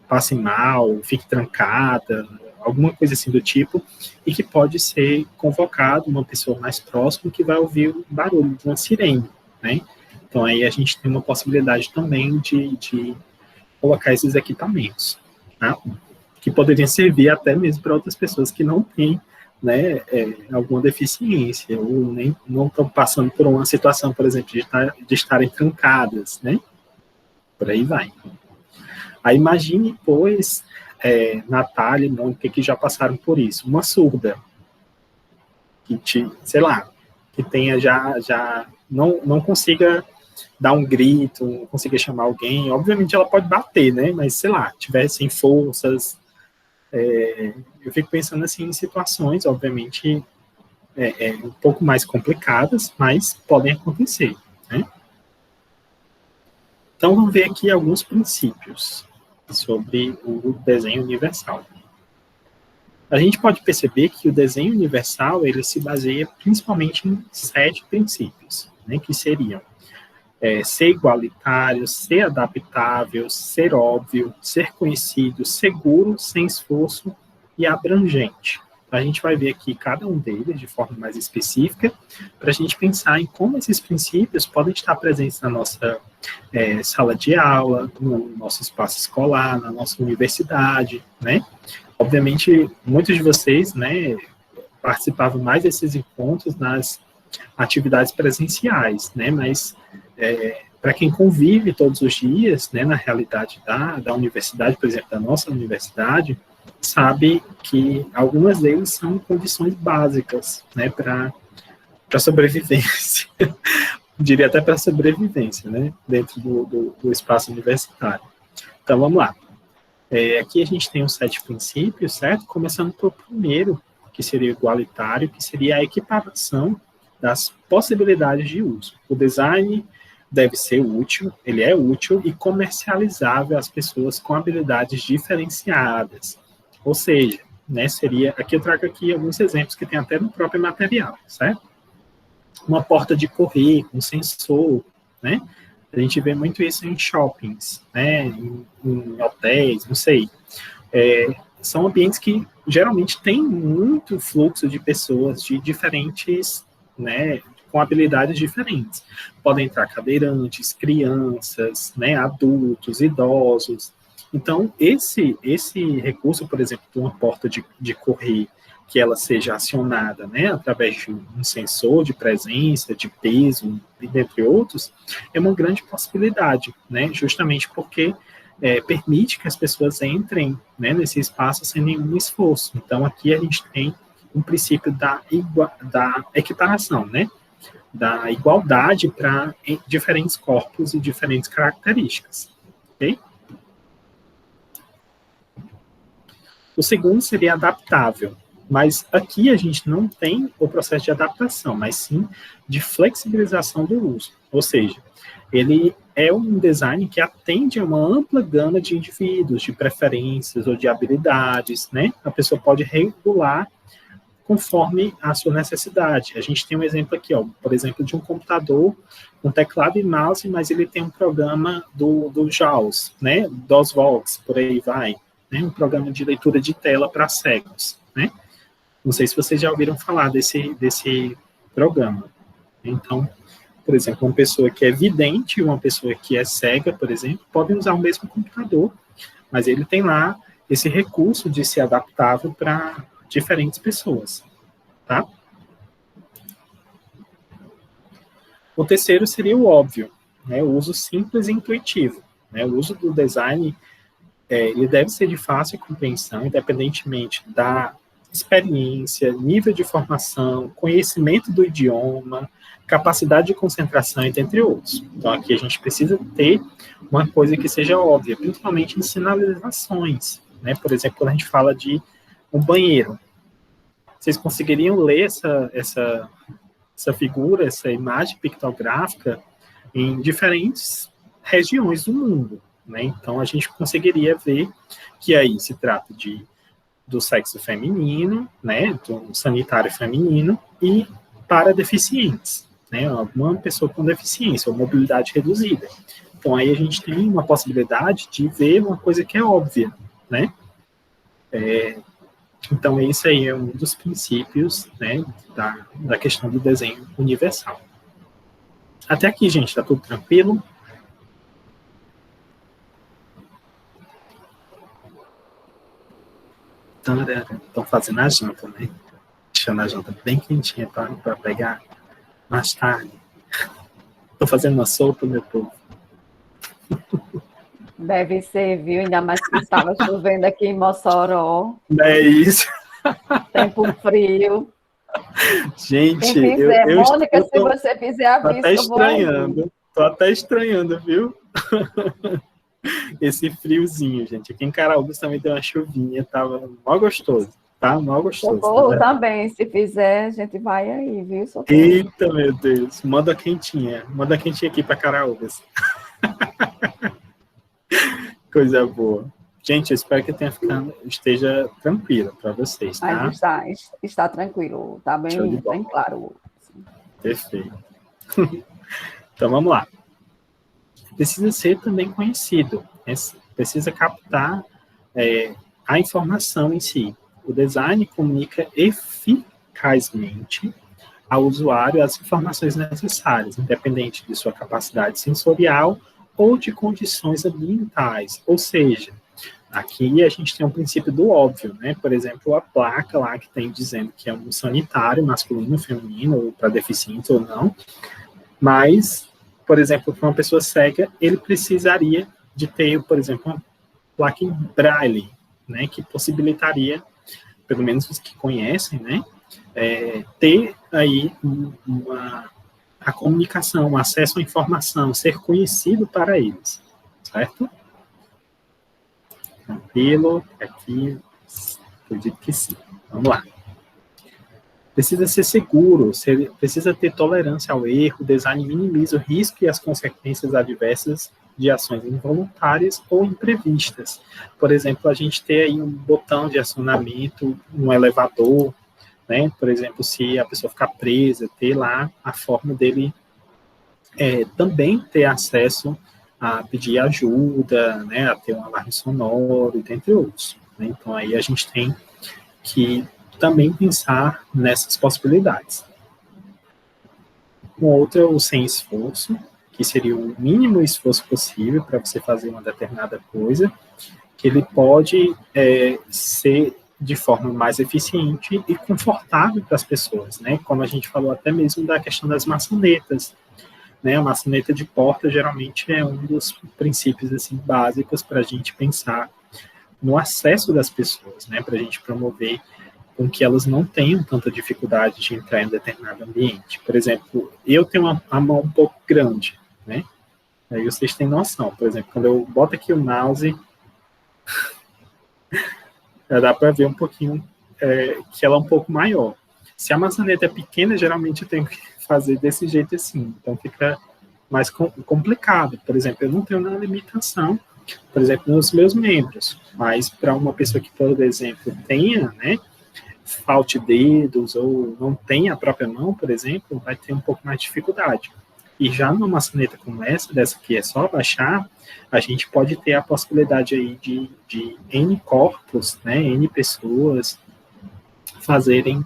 passe mal, fique trancada, alguma coisa assim do tipo, e que pode ser convocado uma pessoa mais próxima que vai ouvir o barulho de uma sirene, né? Então, aí a gente tem uma possibilidade também de colocar esses equipamentos, tá? Que poderiam servir até mesmo para outras pessoas que não têm, né, alguma deficiência, ou nem não estão passando por uma situação, por exemplo, de estarem trancadas, né? Por aí vai. Aí imagine, pois, Natália e Mônica, que já passaram por isso. Uma surda, que que tenha já não consiga dar um grito, não consiga chamar alguém. Obviamente ela pode bater, né? Mas, tiver sem forças. Eu fico pensando assim em situações, obviamente, um pouco mais complicadas, mas podem acontecer, né? Então, vamos ver aqui alguns princípios sobre o desenho universal. A gente pode perceber que o desenho universal, ele se baseia principalmente em 7 princípios, né, que seriam ser igualitário, ser adaptável, ser óbvio, ser conhecido, seguro, sem esforço e abrangente. A gente vai ver aqui cada um deles de forma mais específica, para a gente pensar em como esses princípios podem estar presentes na nossa sala de aula, no nosso espaço escolar, na nossa universidade, né? Obviamente, muitos de vocês, né, participavam mais desses encontros nas atividades presenciais, né? Mas para quem convive todos os dias, né, na realidade da universidade, por exemplo, da nossa universidade, sabe que algumas deles são condições básicas, né, para sobrevivência, diria até para sobrevivência, né, dentro do espaço universitário. Então, vamos lá. Aqui a gente tem os 7 princípios, certo? Começando pelo primeiro, que seria igualitário, que seria a equiparação das possibilidades de uso. O design deve ser útil, ele é útil e comercializável às pessoas com habilidades diferenciadas. Ou seja, né, aqui eu trago aqui alguns exemplos que tem até no próprio material, certo? Uma porta de correr com sensor, né? A gente vê muito isso em shoppings, né, em hotéis, não sei. São ambientes que geralmente têm muito fluxo de pessoas de diferentes, né, com habilidades diferentes. Podem entrar cadeirantes, crianças, né, adultos, idosos. Então, esse recurso, por exemplo, de uma porta de correr, que ela seja acionada, né, através de um sensor de presença, de peso, entre outros, é uma grande possibilidade, né, justamente porque permite que as pessoas entrem, né, nesse espaço sem nenhum esforço. Então, aqui a gente tem um princípio da equiparação, né, da igualdade para diferentes corpos e diferentes características, ok? O segundo seria adaptável, mas aqui a gente não tem o processo de adaptação, mas sim de flexibilização do uso, ou seja, ele é um design que atende a uma ampla gama de indivíduos, de preferências ou de habilidades, né? A pessoa pode regular conforme a sua necessidade. A gente tem um exemplo aqui, ó, por exemplo, de um computador com teclado e mouse, mas ele tem um programa do JAWS, né? DOSVOX, por aí vai, né? Um programa de leitura de tela para cegos, né? Não sei se vocês já ouviram falar desse programa. Então, por exemplo, uma pessoa que é vidente e uma pessoa que é cega, por exemplo, podem usar o mesmo computador mas ele tem lá esse recurso de ser adaptável para diferentes pessoas, tá? O terceiro seria o óbvio, né? O uso simples e intuitivo, né? O uso do design, ele deve ser de fácil compreensão, independentemente da experiência, nível de formação, conhecimento do idioma, capacidade de concentração, entre outros. Então, aqui a gente precisa ter uma coisa que seja óbvia, principalmente em sinalizações, né? Por exemplo, quando a gente fala de um banheiro, vocês conseguiriam ler essa figura, essa imagem pictográfica em diferentes regiões do mundo, né? Então, a gente conseguiria ver que aí se trata do sexo feminino, né, do sanitário feminino, e para deficientes, né, alguma pessoa com deficiência ou mobilidade reduzida. Então, aí a gente tem uma possibilidade de ver uma coisa que é óbvia, né? Então, esse aí é um dos princípios, né, da questão do desenho universal. Até aqui, gente, está tudo tranquilo? Estão fazendo a janta, né? Deixando a janta bem quentinha para pegar mais tarde. Estou fazendo uma sopa, meu povo. Deve ser, viu? Ainda mais que estava chovendo aqui em Mossoró. É isso. Tempo frio. Gente, Quem fizer, Mônica, se você fizer a vista, eu vou estranhando. Estou até estranhando, viu? Esse friozinho, gente. Aqui em Caraúbas também tem uma chuvinha, tava mó gostoso, tá? Mó gostoso. Socorro tá? Também, se fizer, a gente vai aí, viu? Socorro. Eita, meu Deus. Manda quentinha aqui para Caraúbas. Coisa boa. Gente, eu espero que esteja tranquilo para vocês, tá? Mas está tranquilo, tá bem claro. Perfeito. Então, vamos lá. Precisa ser também conhecido, né? Precisa captar a informação em si. O design comunica eficazmente ao usuário as informações necessárias, independente de sua capacidade sensorial ou de condições ambientais. Ou seja, aqui a gente tem um princípio do óbvio, né? Por exemplo, a placa lá que tem dizendo que é um sanitário masculino, feminino, ou para deficiente ou não, mas, por exemplo, para uma pessoa cega, ele precisaria de ter, por exemplo, uma placa em braille, né, que possibilitaria, pelo menos os que conhecem, né, ter aí a comunicação, o acesso à informação, ser conhecido para eles, certo? Tranquilo, aqui, acredito que sim. Vamos lá. Precisa ser seguro, precisa ter tolerância ao erro, o design minimiza o risco e as consequências adversas de ações involuntárias ou imprevistas. Por exemplo, a gente ter aí um botão de acionamento no elevador, né? Por exemplo, se a pessoa ficar presa, ter lá a forma dele também ter acesso a pedir ajuda, né? A ter um alarme sonoro, entre outros, né? Então, aí a gente tem que também pensar nessas possibilidades. Um outro é o sem esforço, que seria o mínimo esforço possível para você fazer uma determinada coisa, que ele pode ser de forma mais eficiente e confortável para as pessoas, né? Como a gente falou até mesmo da questão das maçanetas, né? A maçaneta de porta geralmente é um dos princípios assim, básicos para a gente pensar no acesso das pessoas, né? Para a gente promover com que elas não tenham tanta dificuldade de entrar em determinado ambiente. Por exemplo, eu tenho a mão um pouco grande, né? Aí vocês têm noção. Por exemplo, quando eu boto aqui o mouse, já dá para ver um pouquinho que ela é um pouco maior. Se a maçaneta é pequena, geralmente eu tenho que fazer desse jeito assim. Então fica mais complicado. Por exemplo, eu não tenho nenhuma limitação, por exemplo, nos meus membros, mas para uma pessoa que, por exemplo, tenha, né, falte dedos ou não tenha a própria mão, por exemplo, vai ter um pouco mais de dificuldade. E já numa maçaneta como essa, dessa que é só abaixar, a gente pode ter a possibilidade aí de N corpos, né, N pessoas fazerem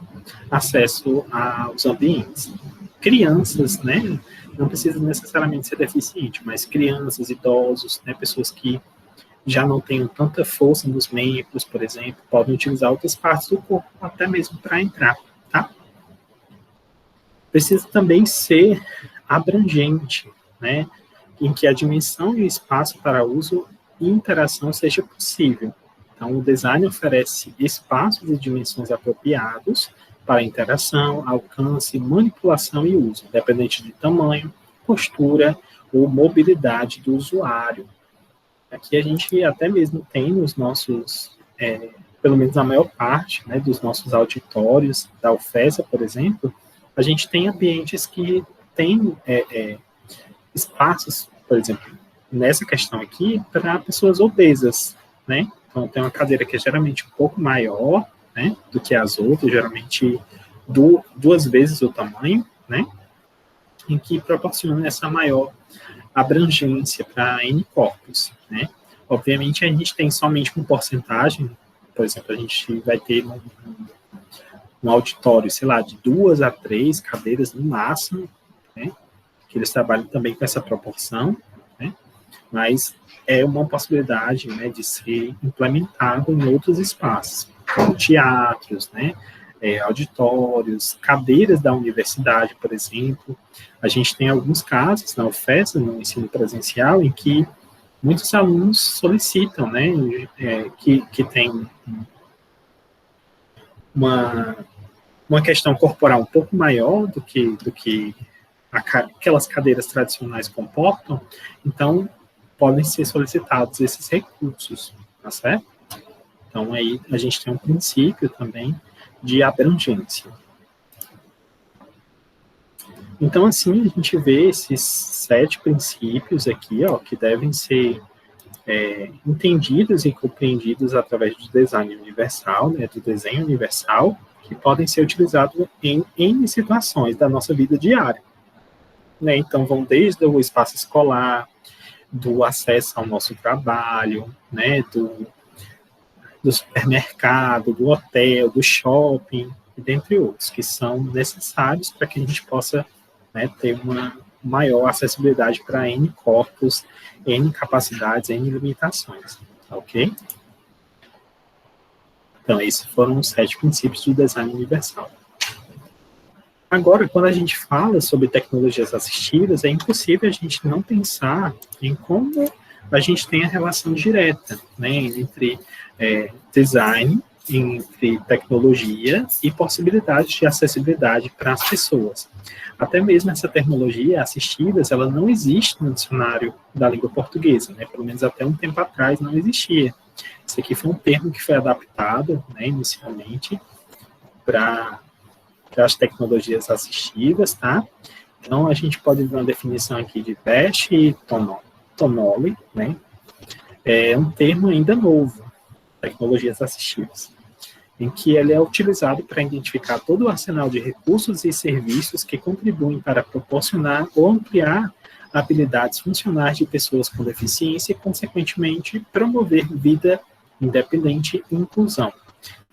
acesso aos ambientes. Crianças, né, não precisa necessariamente ser deficiente, mas crianças, idosos, né, pessoas que já não tenham tanta força nos membros, por exemplo, podem utilizar outras partes do corpo, até mesmo para entrar, tá? Precisa também ser abrangente, né? Em que a dimensão e o espaço para uso e interação seja possível. Então, o design oferece espaços e dimensões apropriados para interação, alcance, manipulação e uso, independente de tamanho, postura ou mobilidade do usuário. Aqui a gente até mesmo tem nos nossos, pelo menos a maior parte, né, dos nossos auditórios, da UFESA, por exemplo, a gente tem ambientes que têm espaços, por exemplo, nessa questão aqui, para pessoas obesas, né? Então, tem uma cadeira que é geralmente um pouco maior, né, do que as outras, geralmente 2 vezes o tamanho, né, em que proporciona essa maior abrangência para N corpos, né. Obviamente, a gente tem somente uma porcentagem, por exemplo, a gente vai ter um auditório, sei lá, de 2 a 3 cadeiras no máximo, né, que eles trabalham também com essa proporção, né, mas é uma possibilidade, né, de ser implementado em outros espaços, como teatros, né, auditórios, cadeiras da universidade, por exemplo. A gente tem alguns casos na UFESA, no ensino presencial, em que muitos alunos solicitam, né, que tem uma questão corporal um pouco maior do que aquelas cadeiras tradicionais comportam, então podem ser solicitados esses recursos, tá certo? Então, aí a gente tem um princípio também de abrangência. Então, assim, a gente vê esses 7 princípios aqui, ó, que devem ser entendidos e compreendidos através do design universal, né, do desenho universal, que podem ser utilizados em N situações da nossa vida diária, né? Então, vão desde o espaço escolar, do acesso ao nosso trabalho, né, do supermercado, do hotel, do shopping, e dentre outros, que são necessários para que a gente possa, né, ter uma maior acessibilidade para N corpos, N capacidades, N limitações, ok? Então, esses foram os 7 princípios do design universal. Agora, quando a gente fala sobre tecnologias assistivas, é impossível a gente não pensar em como a gente tem a relação direta, né, entre design, entre tecnologia e possibilidades de acessibilidade para as pessoas. Até mesmo essa tecnologia assistivas, ela não existe no dicionário da língua portuguesa, né, pelo menos até um tempo atrás não existia. Isso aqui foi um termo que foi adaptado, né, inicialmente para as tecnologias assistivas, tá? Então, a gente pode ver uma definição aqui de Best e Tonoli, né? É um termo ainda novo, tecnologias assistivas, em que ele é utilizado para identificar todo o arsenal de recursos e serviços que contribuem para proporcionar ou ampliar habilidades funcionais de pessoas com deficiência e, consequentemente, promover vida independente e inclusão.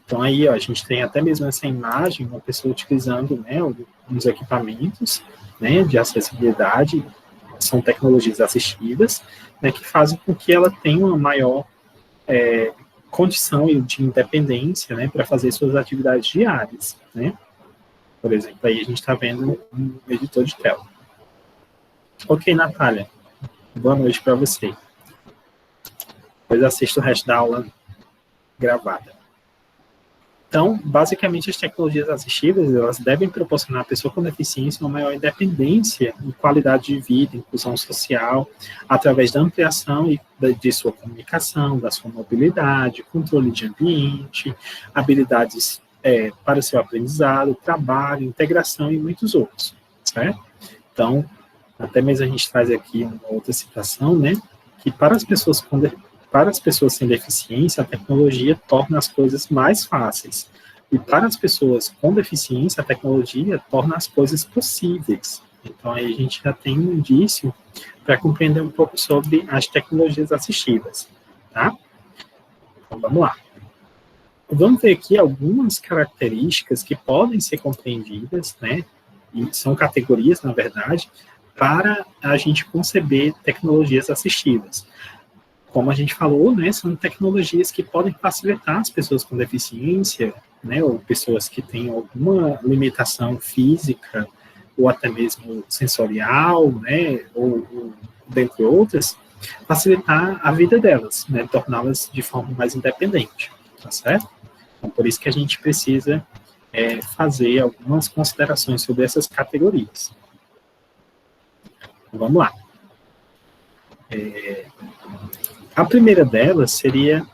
Então, aí, ó, a gente tem até mesmo essa imagem, uma pessoa utilizando, né, uns equipamentos, né, de acessibilidade, são tecnologias assistidas, né, que fazem com que ela tenha uma maior condição de independência, né, para fazer suas atividades diárias, né. Por exemplo, aí a gente está vendo um editor de tela. Ok, Natália, boa noite para você. Depois assista o resto da aula gravada. Então, basicamente, as tecnologias assistivas, elas devem proporcionar à pessoa com deficiência uma maior independência e qualidade de vida, inclusão social, através da ampliação de sua comunicação, da sua mobilidade, controle de ambiente, habilidades para o seu aprendizado, trabalho, integração e muitos outros, certo? Então, até mesmo a gente traz aqui uma outra citação, né, que para as pessoas sem deficiência, a tecnologia torna as coisas mais fáceis. E para as pessoas com deficiência, a tecnologia torna as coisas possíveis. Então, aí a gente já tem um indício para compreender um pouco sobre as tecnologias assistivas, tá? Então, vamos lá. Vamos ver aqui algumas características que podem ser compreendidas, né? E são categorias, na verdade, para a gente conceber tecnologias assistivas. como a gente falou, né, são tecnologias que podem facilitar as pessoas com deficiência, né, ou pessoas que têm alguma limitação física, ou até mesmo sensorial, né, ou dentre outras, facilitar a vida delas, né, torná-las de forma mais independente, tá certo? Então, por isso que a gente precisa fazer algumas considerações sobre essas categorias. Então, vamos lá. A primeira delas seria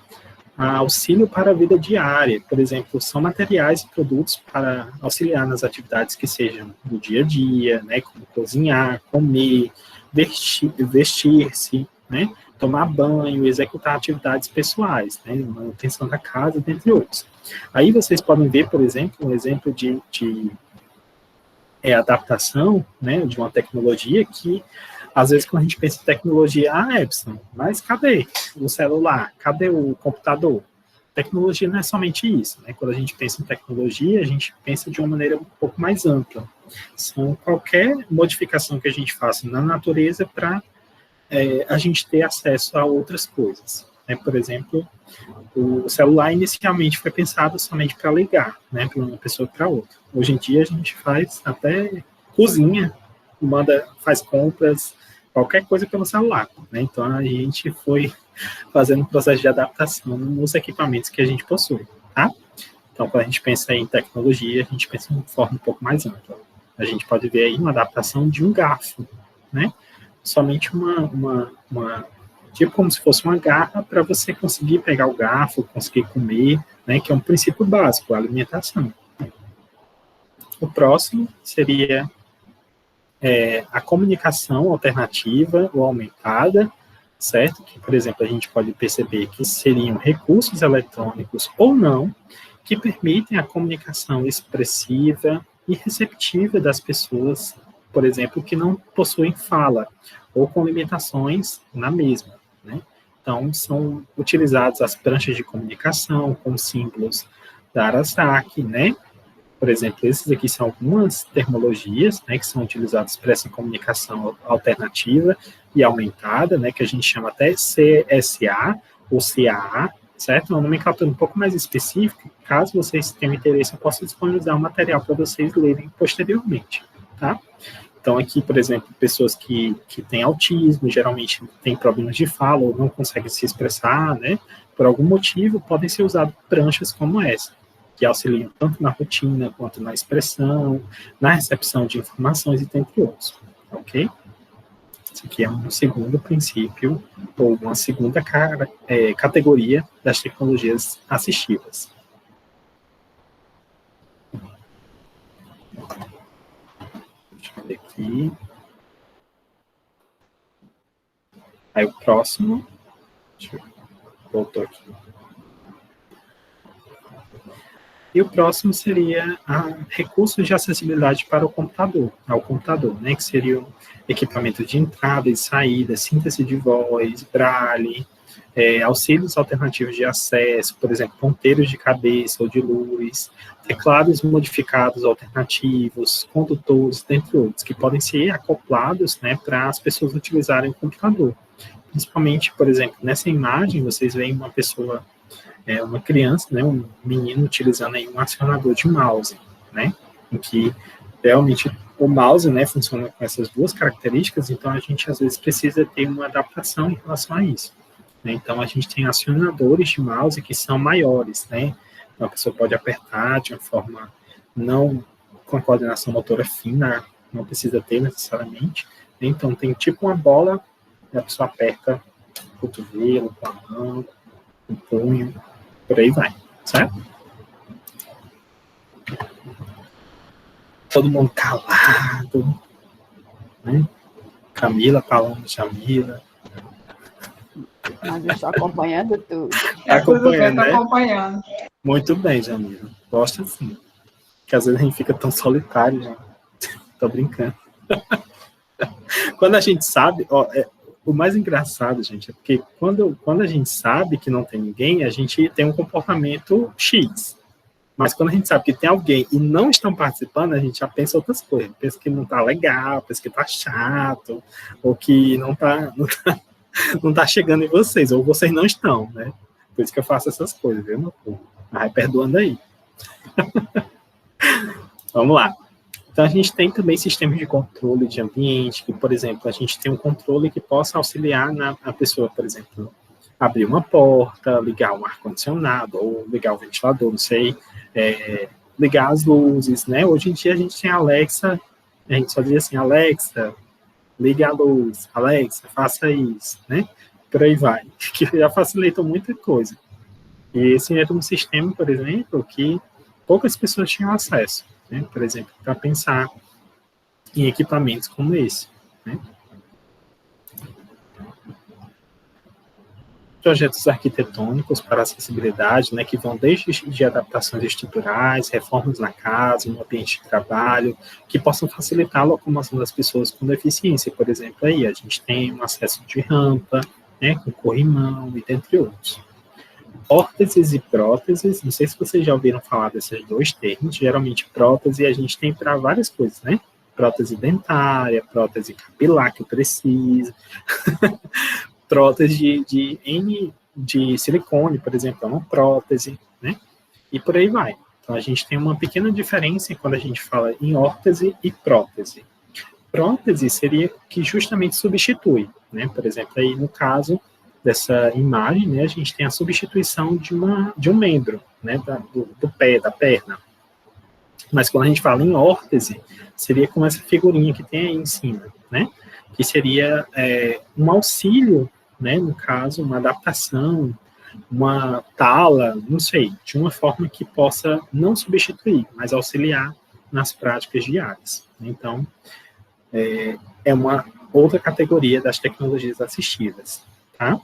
auxílio para a vida diária. Por exemplo, são materiais e produtos para auxiliar nas atividades que sejam do dia a dia, né, como cozinhar, comer, vestir-se, né, tomar banho, executar atividades pessoais, né, manutenção da casa, dentre outros. Aí vocês podem ver, por exemplo, um exemplo de adaptação, né, de uma tecnologia que, às vezes, quando a gente pensa em tecnologia, Epson, mas cadê o celular? Cadê o computador? Tecnologia não é somente isso, né? Quando a gente pensa em tecnologia, a gente pensa de uma maneira um pouco mais ampla. São qualquer modificação que a gente faça na natureza para a gente ter acesso a outras coisas. Né? Por exemplo, o celular inicialmente foi pensado somente para ligar, né, para uma pessoa para outra. Hoje em dia a gente faz até cozinha, faz compras, qualquer coisa pelo celular, né? Então a gente foi fazendo um processo de adaptação nos equipamentos que a gente possui, tá? Então quando a gente pensa em tecnologia, a gente pensa de uma forma um pouco mais ampla. A gente pode ver aí uma adaptação de um garfo, né? Somente tipo como se fosse uma garra para você conseguir pegar o garfo, conseguir comer, né? Que é um princípio básico, a alimentação. O próximo seria a comunicação alternativa ou aumentada, certo? Que, por exemplo, a gente pode perceber que seriam recursos eletrônicos ou não, que permitem a comunicação expressiva e receptiva das pessoas, por exemplo, que não possuem fala, ou com limitações na mesma, né? Então, são utilizadas as pranchas de comunicação com símbolos da Arasaki, né? Por exemplo, esses aqui são algumas terminologias, né, que são utilizadas para essa comunicação alternativa e aumentada, né, que a gente chama até CSA ou CAA, certo? É uma nomenclatura um pouco mais específica. Caso vocês tenham interesse, eu posso disponibilizar um material para vocês lerem posteriormente, tá? Então, aqui, por exemplo, pessoas que têm autismo, geralmente têm problemas de fala ou não conseguem se expressar, né, por algum motivo, podem ser usadas pranchas como essa, que auxiliam tanto na rotina, quanto na expressão, na recepção de informações e dentre outros, ok? Isso aqui é um segundo princípio, ou uma segunda categoria das tecnologias assistivas. Deixa eu ver aqui. Aí o próximo, voltou aqui. E o próximo seria recursos de acessibilidade para o computador, ao computador, né, que seriam equipamentos de entrada e saída, síntese de voz, braille, auxílios alternativos de acesso, por exemplo, ponteiros de cabeça ou de luz, teclados modificados alternativos, condutores, dentre outros, que podem ser acoplados, né, para as pessoas utilizarem o computador. Principalmente, por exemplo, nessa imagem, vocês veem uma pessoa, uma criança, né, um menino utilizando aí um acionador de mouse, né, em que realmente o mouse, né, funciona com essas duas características, então a gente às vezes precisa ter uma adaptação em relação a isso, né? Então a gente tem acionadores de mouse que são maiores, né, então a pessoa pode apertar de uma forma não com a coordenação motora fina, não precisa ter necessariamente, né? Então tem tipo uma bola, e a pessoa aperta o cotovelo, com a mão, com o punho, por aí vai, certo? Todo mundo calado, né? Camila falando, Jamila. Mas eu estou acompanhando tudo. Acompanhando, né? Acompanhando. Muito bem, Jamila. Gosto assim. Que às vezes a gente fica tão solitário, já. Tô brincando. Quando a gente sabe, o mais engraçado, gente, é porque quando a gente sabe que não tem ninguém, a gente tem um comportamento X. Mas quando a gente sabe que tem alguém e não estão participando, a gente já pensa outras coisas. Pensa que não tá legal, pensa que tá chato, ou que não tá não está chegando em vocês, ou vocês não estão, né? Por isso que eu faço essas coisas, viu, meu povo? Vai perdoando aí. Vamos lá. Então, a gente tem também sistemas de controle de ambiente, que, por exemplo, a gente tem um controle que possa auxiliar a pessoa, por exemplo, abrir uma porta, ligar um ar-condicionado, ou ligar o ventilador, não sei, ligar as luzes, né? Hoje em dia a gente tem a Alexa, a gente só diz assim, Alexa, liga a luz, Alexa, faça isso, né? Por aí vai, que já facilita muita coisa. E esse era um sistema, por exemplo, que poucas pessoas tinham acesso, né? Por exemplo, para pensar em equipamentos como esse, né? Projetos arquitetônicos para acessibilidade, né, que vão desde de adaptações estruturais, reformas na casa, no ambiente de trabalho, que possam facilitar a locomoção das pessoas com deficiência. Por exemplo, aí a gente tem um acesso de rampa, né, com corrimão e dentre outros. Órteses e próteses, não sei se vocês já ouviram falar desses dois termos, geralmente prótese a gente tem para várias coisas, né? Prótese dentária, prótese capilar que precisa, prótese de silicone, por exemplo, é uma prótese, né? E por aí vai. Então, a gente tem uma pequena diferença quando a gente fala em órtese e prótese. Prótese seria que justamente substitui, né? Por exemplo, aí no caso dessa imagem, né, a gente tem a substituição de um membro, né, do pé, da perna. Mas quando a gente fala em órtese, seria como essa figurinha que tem aí em cima, né? Que seria um auxílio, né, no caso, uma adaptação, uma tala, não sei, de uma forma que possa não substituir, mas auxiliar nas práticas diárias. Então, é uma outra categoria das tecnologias assistivas, tá?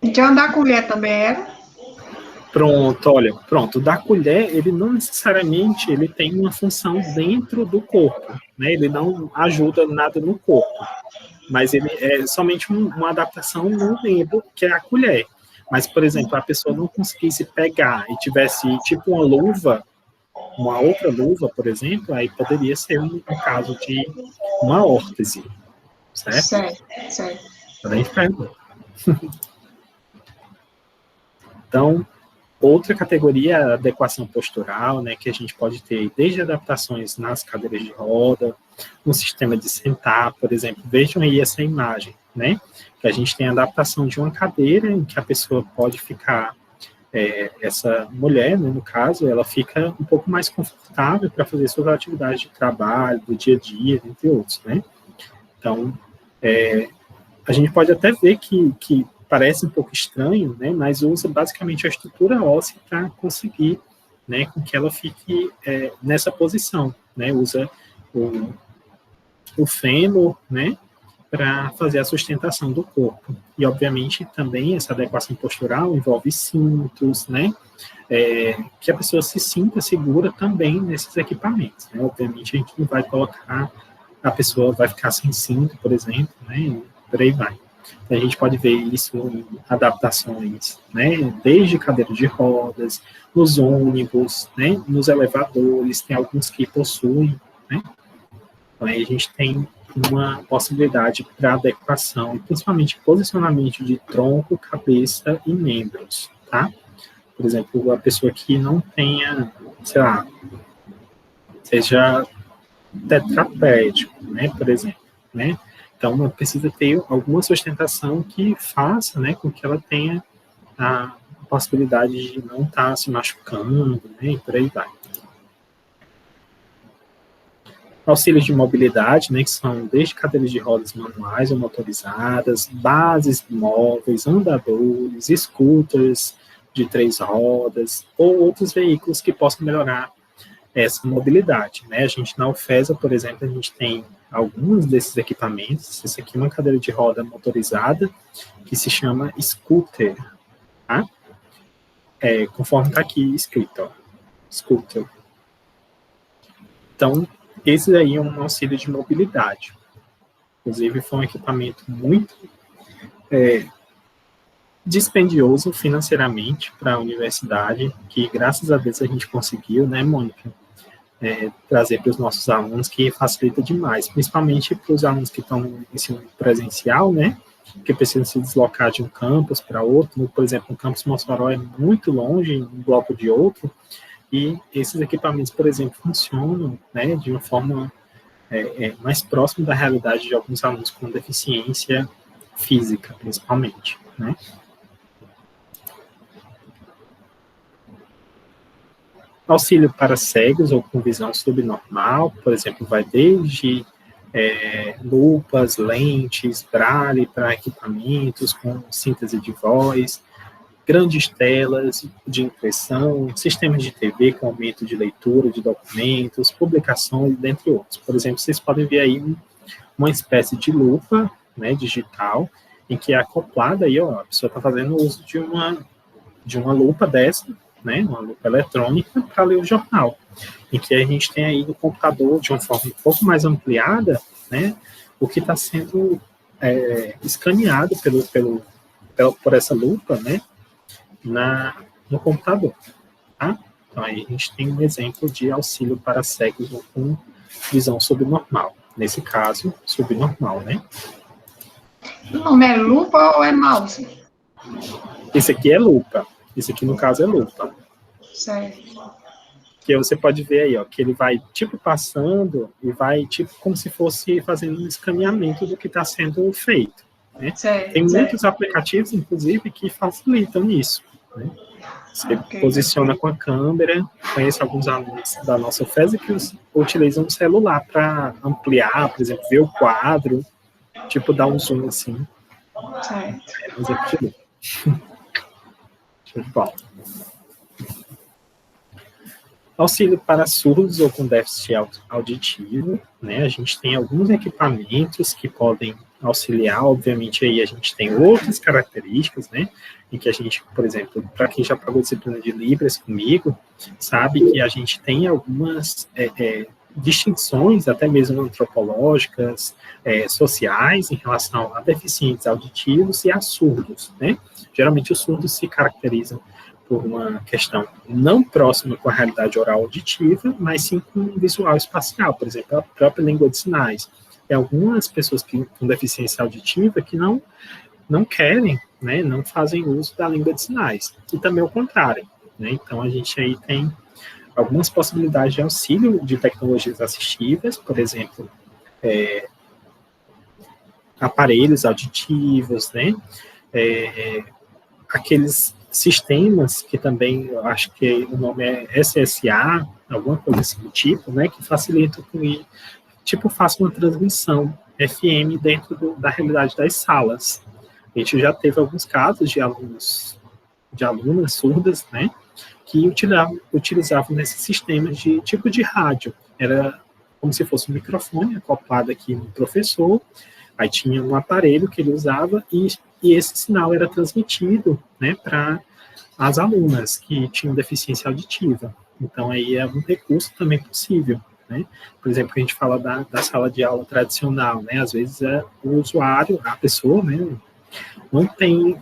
Então, andar com colher também era? Pronto, olha, pronto, o da colher, ele não necessariamente ele tem uma função dentro do corpo, né? Ele não ajuda nada no corpo, mas ele é somente uma adaptação no membro, que é a colher. Mas, por exemplo, a pessoa não conseguisse pegar e tivesse tipo uma luva, uma outra luva, por exemplo, aí poderia ser um caso de uma órtese, certo? Certo. Também pergunta. Então, outra categoria é a adequação postural, né, que a gente pode ter desde adaptações nas cadeiras de roda, no sistema de sentar, por exemplo. Vejam aí essa imagem, né, que a gente tem a adaptação de uma cadeira em que a pessoa pode ficar, essa mulher, né, no caso, ela fica um pouco mais confortável para fazer suas atividades de trabalho, do dia a dia, entre outros, né. Então, a gente pode até ver que parece um pouco estranho, né, mas usa basicamente a estrutura óssea para conseguir, né, com que ela fique nessa posição, né, usa o fêmur, né, para fazer a sustentação do corpo. E, obviamente, também essa adequação postural envolve cintos, né, que a pessoa se sinta segura também nesses equipamentos, né. Obviamente, a gente não vai colocar, a pessoa vai ficar sem cinto, por exemplo, né, e por aí vai. A gente pode ver isso em adaptações, né, desde cadeira de rodas, nos ônibus, né, nos elevadores, tem alguns que possuem, né, então aí a gente tem uma possibilidade para adequação, principalmente posicionamento de tronco, cabeça e membros, tá? Por exemplo, a pessoa que não tenha, sei lá, seja tetraplégico, né, por exemplo, né, então, ela precisa ter alguma sustentação que faça, né, com que ela tenha a possibilidade de não estar se machucando, né, e por aí vai. Auxílios de mobilidade, né, que são desde cadeiras de rodas manuais ou motorizadas, bases móveis, andadores, scooters de 3 rodas, ou outros veículos que possam melhorar essa mobilidade, né? A gente na UFESA, por exemplo, a gente tem alguns desses equipamentos. Esse aqui é uma cadeira de roda motorizada que se chama scooter, tá? Conforme está aqui escrito, ó, scooter. Então, esse aí é um auxílio de mobilidade. Inclusive, foi um equipamento muito dispendioso financeiramente para a universidade, que graças a Deus a gente conseguiu, né, Mônica? Trazer para os nossos alunos, que facilita demais, principalmente para os alunos que estão no ensino presencial, né, que precisam se deslocar de um campus para outro. Por exemplo, o campus Mossoró é muito longe, um bloco de outro, e esses equipamentos, por exemplo, funcionam, né, de uma forma mais próxima da realidade de alguns alunos com deficiência física, principalmente, né. Auxílio para cegos ou com visão subnormal, por exemplo, vai desde lupas, lentes, braille para equipamentos com síntese de voz, grandes telas de impressão, sistemas de TV com aumento de leitura de documentos, publicações, dentre outros. Por exemplo, vocês podem ver aí uma espécie de lupa, né, digital, em que é acoplada aí, ó, a pessoa está fazendo uso de uma lupa dessa, né, uma lupa eletrônica para ler o jornal, em que a gente tem aí no computador, de uma forma um pouco mais ampliada, né, o que está sendo escaneado por essa lupa, né, no computador. Tá? Então, aí a gente tem um exemplo de auxílio para cegos com visão subnormal. Nesse caso, subnormal, né? O nome é lupa ou é mouse? Esse aqui é lupa. Esse aqui, no caso, é lupa. Certo. Que você pode ver aí, ó, que ele vai, tipo, passando e vai, tipo, como se fosse fazendo um escaneamento do que está sendo feito. Né? Certo, Tem muitos aplicativos, inclusive, que facilitam isso. Né? Você posiciona com a câmera. Conheço alguns alunos da nossa FES que utilizam o celular para ampliar, por exemplo, ver o quadro, tipo, dar um zoom assim. Certo. Bom. Auxílio para surdos ou com déficit auditivo, né? A gente tem alguns equipamentos que podem auxiliar, obviamente aí a gente tem outras características, né? Em que a gente, por exemplo, para quem já pagou disciplina de Libras comigo, sabe que a gente tem algumas distinções, até mesmo antropológicas, sociais, em relação a deficientes auditivos e a surdos, né? Geralmente os surdos se caracterizam por uma questão não próxima com a realidade oral auditiva, mas sim com visual espacial, por exemplo, a própria língua de sinais. Tem algumas pessoas com deficiência auditiva que não querem, né, não fazem uso da língua de sinais, e também o contrário, né? Então a gente aí tem algumas possibilidades de auxílio de tecnologias assistivas, por exemplo, aparelhos auditivos, né, aqueles sistemas que também, eu acho que o nome é SSA, alguma coisa assim do tipo, né, que facilitam que, tipo, faça uma transmissão FM dentro da realidade das salas. A gente já teve alguns casos de alunas surdas, né, que utilizavam nesses sistemas de tipo de rádio. Era como se fosse um microfone acoplado aqui no professor, aí tinha um aparelho que ele usava e esse sinal era transmitido, né, para as alunas que tinham deficiência auditiva. Então, aí é um recurso também possível, né? Por exemplo, a gente fala da sala de aula tradicional, né? Às vezes o usuário, a pessoa, né, não tem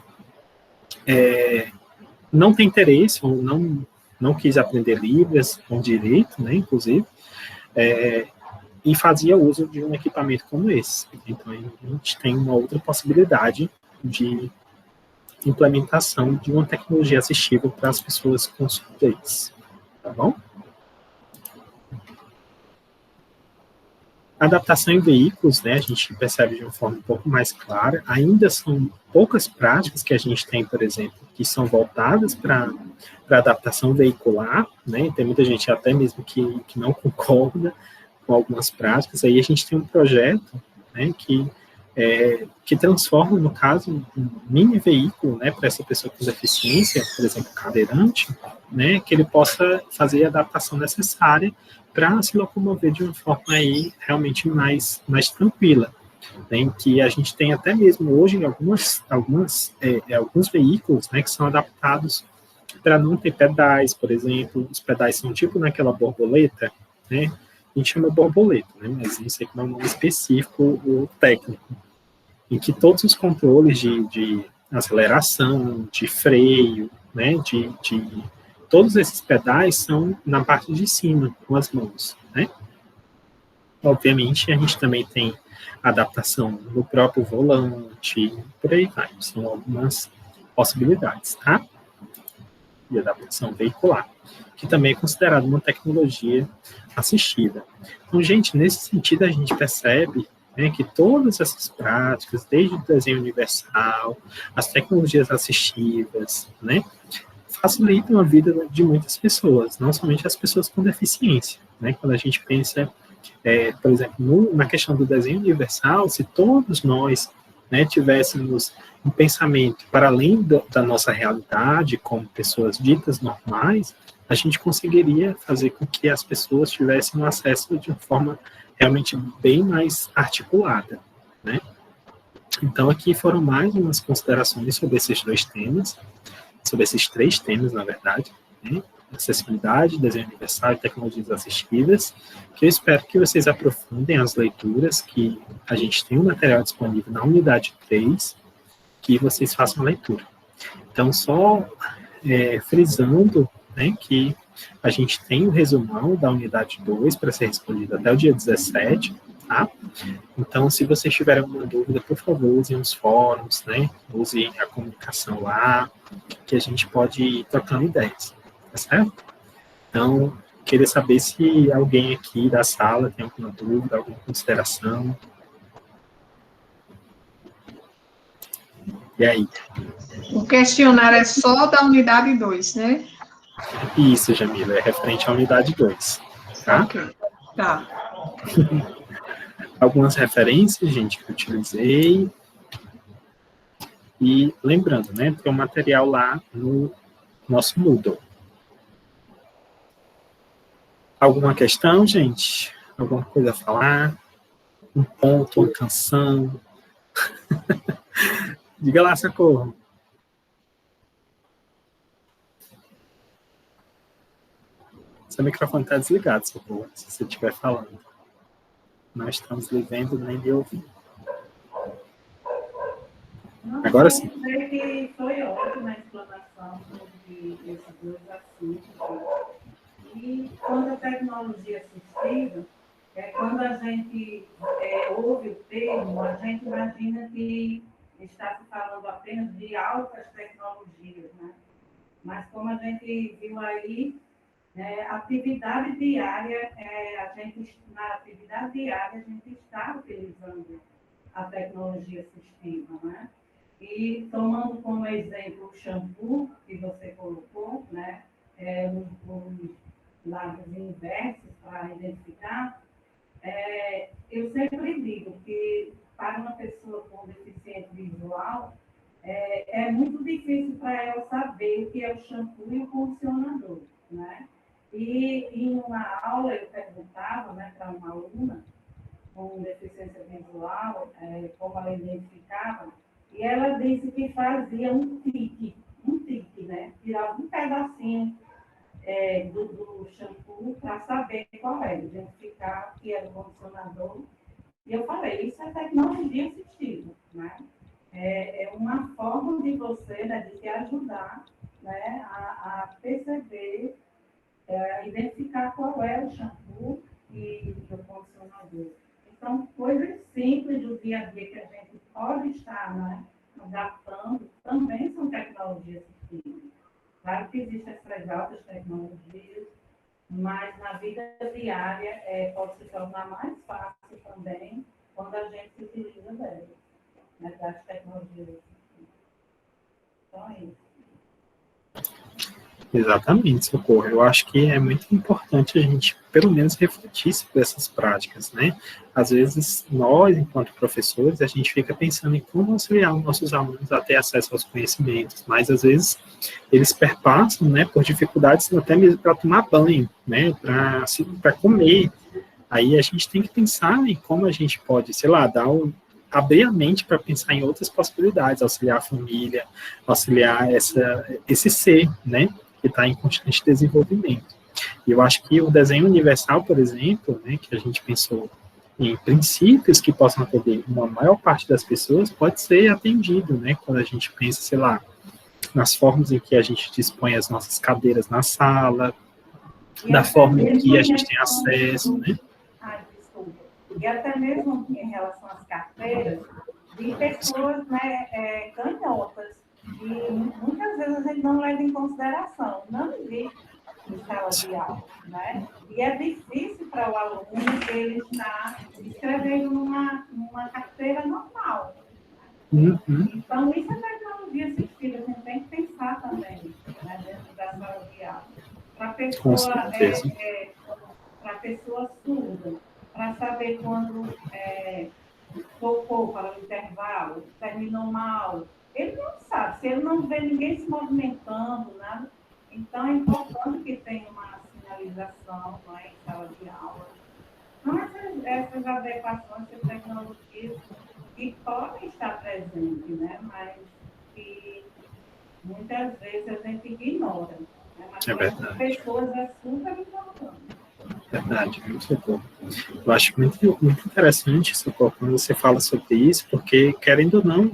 interesse ou não quis aprender Libras com direito, né, inclusive, e fazia uso de um equipamento como esse. Então, a gente tem uma outra possibilidade de implementação de uma tecnologia assistiva para as pessoas com surdez. Tá bom? Adaptação em veículos, né, a gente percebe de uma forma um pouco mais clara. Ainda são poucas práticas que a gente tem, por exemplo, que são voltadas para adaptação veicular, né? Tem muita gente até mesmo que não concorda com algumas práticas. Aí a gente tem um projeto, né, que transforma, no caso, um mini veículo, né, para essa pessoa com deficiência, por exemplo, cadeirante, né, que ele possa fazer a adaptação necessária para se locomover de uma forma aí realmente mais tranquila, né, em que a gente tem até mesmo hoje alguns veículos, né, que são adaptados para não ter pedais, por exemplo. Os pedais são tipo naquela borboleta, né, a gente chama borboleta, né, mas não sei como é o nome específico, o técnico, em que todos os controles de aceleração, de freio, né, todos esses pedais são na parte de cima, com as mãos, né. Obviamente, a gente também tem adaptação no próprio volante, por aí vai. São algumas possibilidades, tá? De adaptação veicular, que também é considerado uma tecnologia assistida. Então, gente, nesse sentido, a gente percebe, né, que todas essas práticas, desde o desenho universal, as tecnologias assistivas, né, facilitam a vida de muitas pessoas, não somente as pessoas com deficiência, né? Quando a gente pensa, por exemplo, na questão do desenho universal, se todos nós, né, tivéssemos um pensamento para além da nossa realidade, como pessoas ditas normais, a gente conseguiria fazer com que as pessoas tivessem um acesso de uma forma realmente bem mais articulada, né? Então, aqui foram mais umas considerações sobre esses dois temas, sobre esses três temas, na verdade, né? Acessibilidade, desenho universal e tecnologias assistivas, que eu espero que vocês aprofundem as leituras, que a gente tem um material disponível na unidade 3, que vocês façam a leitura. Então, só frisando, né, que a gente tem o resumão da unidade 2 para ser respondido até o dia 17, tá? Então, se vocês tiverem alguma dúvida, por favor, usem os fóruns, né? Usem a comunicação lá, que a gente pode ir trocando ideias, tá certo? Então, queria saber se alguém aqui da sala tem alguma dúvida, alguma consideração. E aí? O questionário é só da unidade 2, né? Isso, Jamila, é referente à unidade 2, tá? Ok, tá. Algumas referências, gente, que eu utilizei. E lembrando, né, tem um material lá no nosso Moodle. Alguma questão, gente? Alguma coisa a falar? Um ponto, uma canção? Diga lá, Socorro. Seu microfone está desligado, Socorro, se você estiver falando. Não estamos lhe vendo nem lhe ouvindo. Agora sim. Eu sei que foi ótima a explanação sobre esses dois assuntos. E quando a tecnologia assistiva, quando a gente ouve o termo, a gente imagina que está se falando apenas de altas tecnologias, né? Mas como a gente viu aí, atividade diária, na atividade diária a gente está utilizando a tecnologia assistiva, né? E tomando como exemplo o shampoo que você colocou, né? Os lábios inversos para identificar, eu sempre digo que para uma pessoa com deficiência visual, é muito difícil para ela saber o que é o shampoo e o condicionador, né? E em uma aula eu perguntava, né, para uma aluna com deficiência visual, como ela identificava, e ela disse que fazia um tique, né? Tirava um pedacinho do shampoo para saber qual era, identificar que era o condicionador. E eu falei, isso é tecnologia assistiva, né? É uma forma de você, né, de te ajudar, né, a perceber, identificar qual é o shampoo e o condicionador. Então, coisas simples do dia a dia que a gente pode estar, né, adaptando, também são tecnologias assistivas. Claro que existem essas altas tecnologias, mas na vida diária pode se tornar mais fácil também quando a gente se utiliza delas, né, das tecnologias assistivas. Então, é isso. Exatamente, Socorro. Eu acho que é muito importante a gente, pelo menos, refletir sobre essas práticas, né? Às vezes, nós, enquanto professores, a gente fica pensando em como auxiliar os nossos alunos a ter acesso aos conhecimentos, mas, às vezes, eles perpassam, né, por dificuldades até mesmo para tomar banho, né, para comer. Aí a gente tem que pensar em como a gente pode, sei lá, abrir a mente para pensar em outras possibilidades, auxiliar a família, auxiliar esse ser, né, que está em constante desenvolvimento. E eu acho que o desenho universal, por exemplo, né, que a gente pensou em princípios que possam atender uma maior parte das pessoas, pode ser atendido, né, quando a gente pensa, sei lá, nas formas em que a gente dispõe as nossas cadeiras na sala, da forma em que a gente tem acesso, né? e até mesmo em relação às carteiras, de pessoas, né, canhotas. E muitas vezes a gente não leva em consideração, não existe em sala de aula, né? E é difícil para o aluno ele estar escrevendo numa carteira normal. Então, isso é tecnologia assistida, a gente tem que pensar também, né, dentro da sala de aula. Para a pessoa surda, para saber quando tocou para o intervalo, terminou uma aula. Ele não sabe, se ele não vê ninguém se movimentando, nada. Então, é importante que tenha uma sinalização, em sala de aula. Então, essas adequações, essas tecnologias que podem estar presentes, né? Mas que muitas vezes a gente ignora. Né? Mas É verdade. pessoas é super importante. Verdade, muito bom. Eu acho muito, muito interessante, Socorro, quando você fala sobre isso, porque, querendo ou não,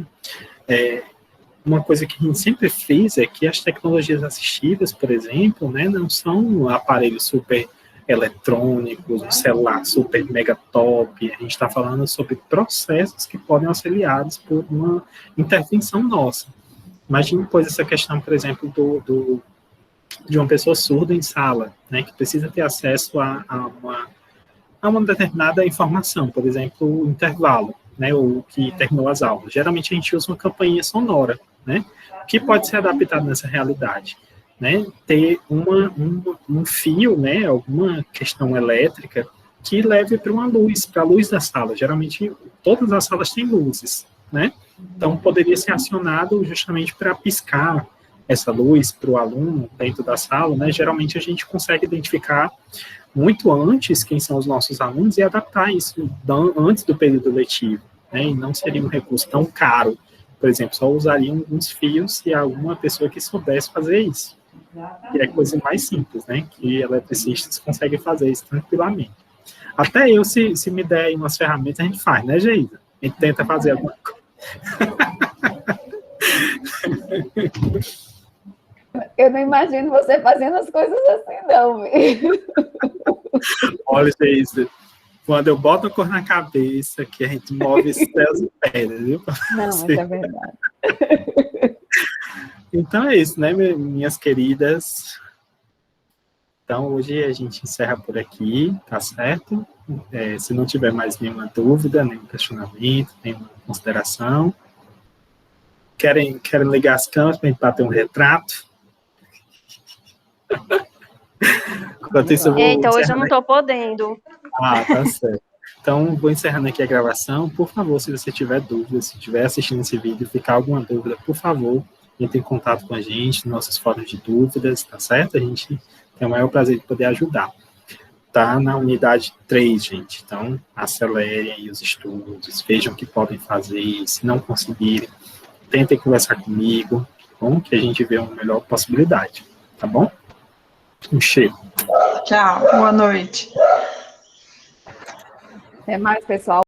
uma coisa que a gente sempre fez é que as tecnologias assistivas, por exemplo, né, não são aparelhos super eletrônicos, um celular super mega top. A gente está falando sobre processos que podem ser auxiliados por uma intervenção nossa. Imagine, pois, essa questão, por exemplo, de uma pessoa surda em sala, né, que precisa ter acesso a uma determinada informação, por exemplo, o intervalo, né, ou que terminou as aulas. Geralmente a gente usa uma campainha sonora, né, que pode ser adaptado nessa realidade, né, ter um fio, né, alguma questão elétrica que leve para a luz da sala. Geralmente todas as salas têm luzes, né, então poderia ser acionado justamente para piscar essa luz para o aluno dentro da sala, né, geralmente a gente consegue identificar muito antes quem são os nossos alunos e adaptar isso antes do período letivo, né, e não seria um recurso tão caro. Por exemplo, só usaria uns fios se alguma pessoa que soubesse fazer isso. Que é a coisa mais simples, né, que eletricistas conseguem fazer isso tranquilamente. Até eu, se me der umas ferramentas, a gente faz, né, Geisa? A gente tenta fazer alguma coisa. Eu não imagino você fazendo as coisas assim, não. Olha, Geisa, quando eu boto a cor na cabeça, que a gente move céus e pedras, viu? Não, mas é verdade. Então é isso, né, minhas queridas? Então, hoje a gente encerra por aqui, tá certo? Se não tiver mais nenhuma dúvida, nenhum questionamento, nenhuma consideração. Querem ligar as câmeras para a gente bater um retrato? Eita, hoje eu não estou podendo. Ah, tá certo. Então, vou encerrando aqui a gravação. Por favor, se você tiver dúvida, se estiver assistindo esse vídeo, ficar alguma dúvida, por favor, entre em contato com a gente, nos nossos fóruns de dúvidas, tá certo? A gente tem o maior prazer de poder ajudar. Tá na unidade 3, gente. Então, acelerem aí os estudos, vejam o que podem fazer. Se não conseguirem, tentem conversar comigo, tá bom? Que a gente vê uma melhor possibilidade, tá bom? Um cheiro. Tchau, boa noite. Até mais, pessoal.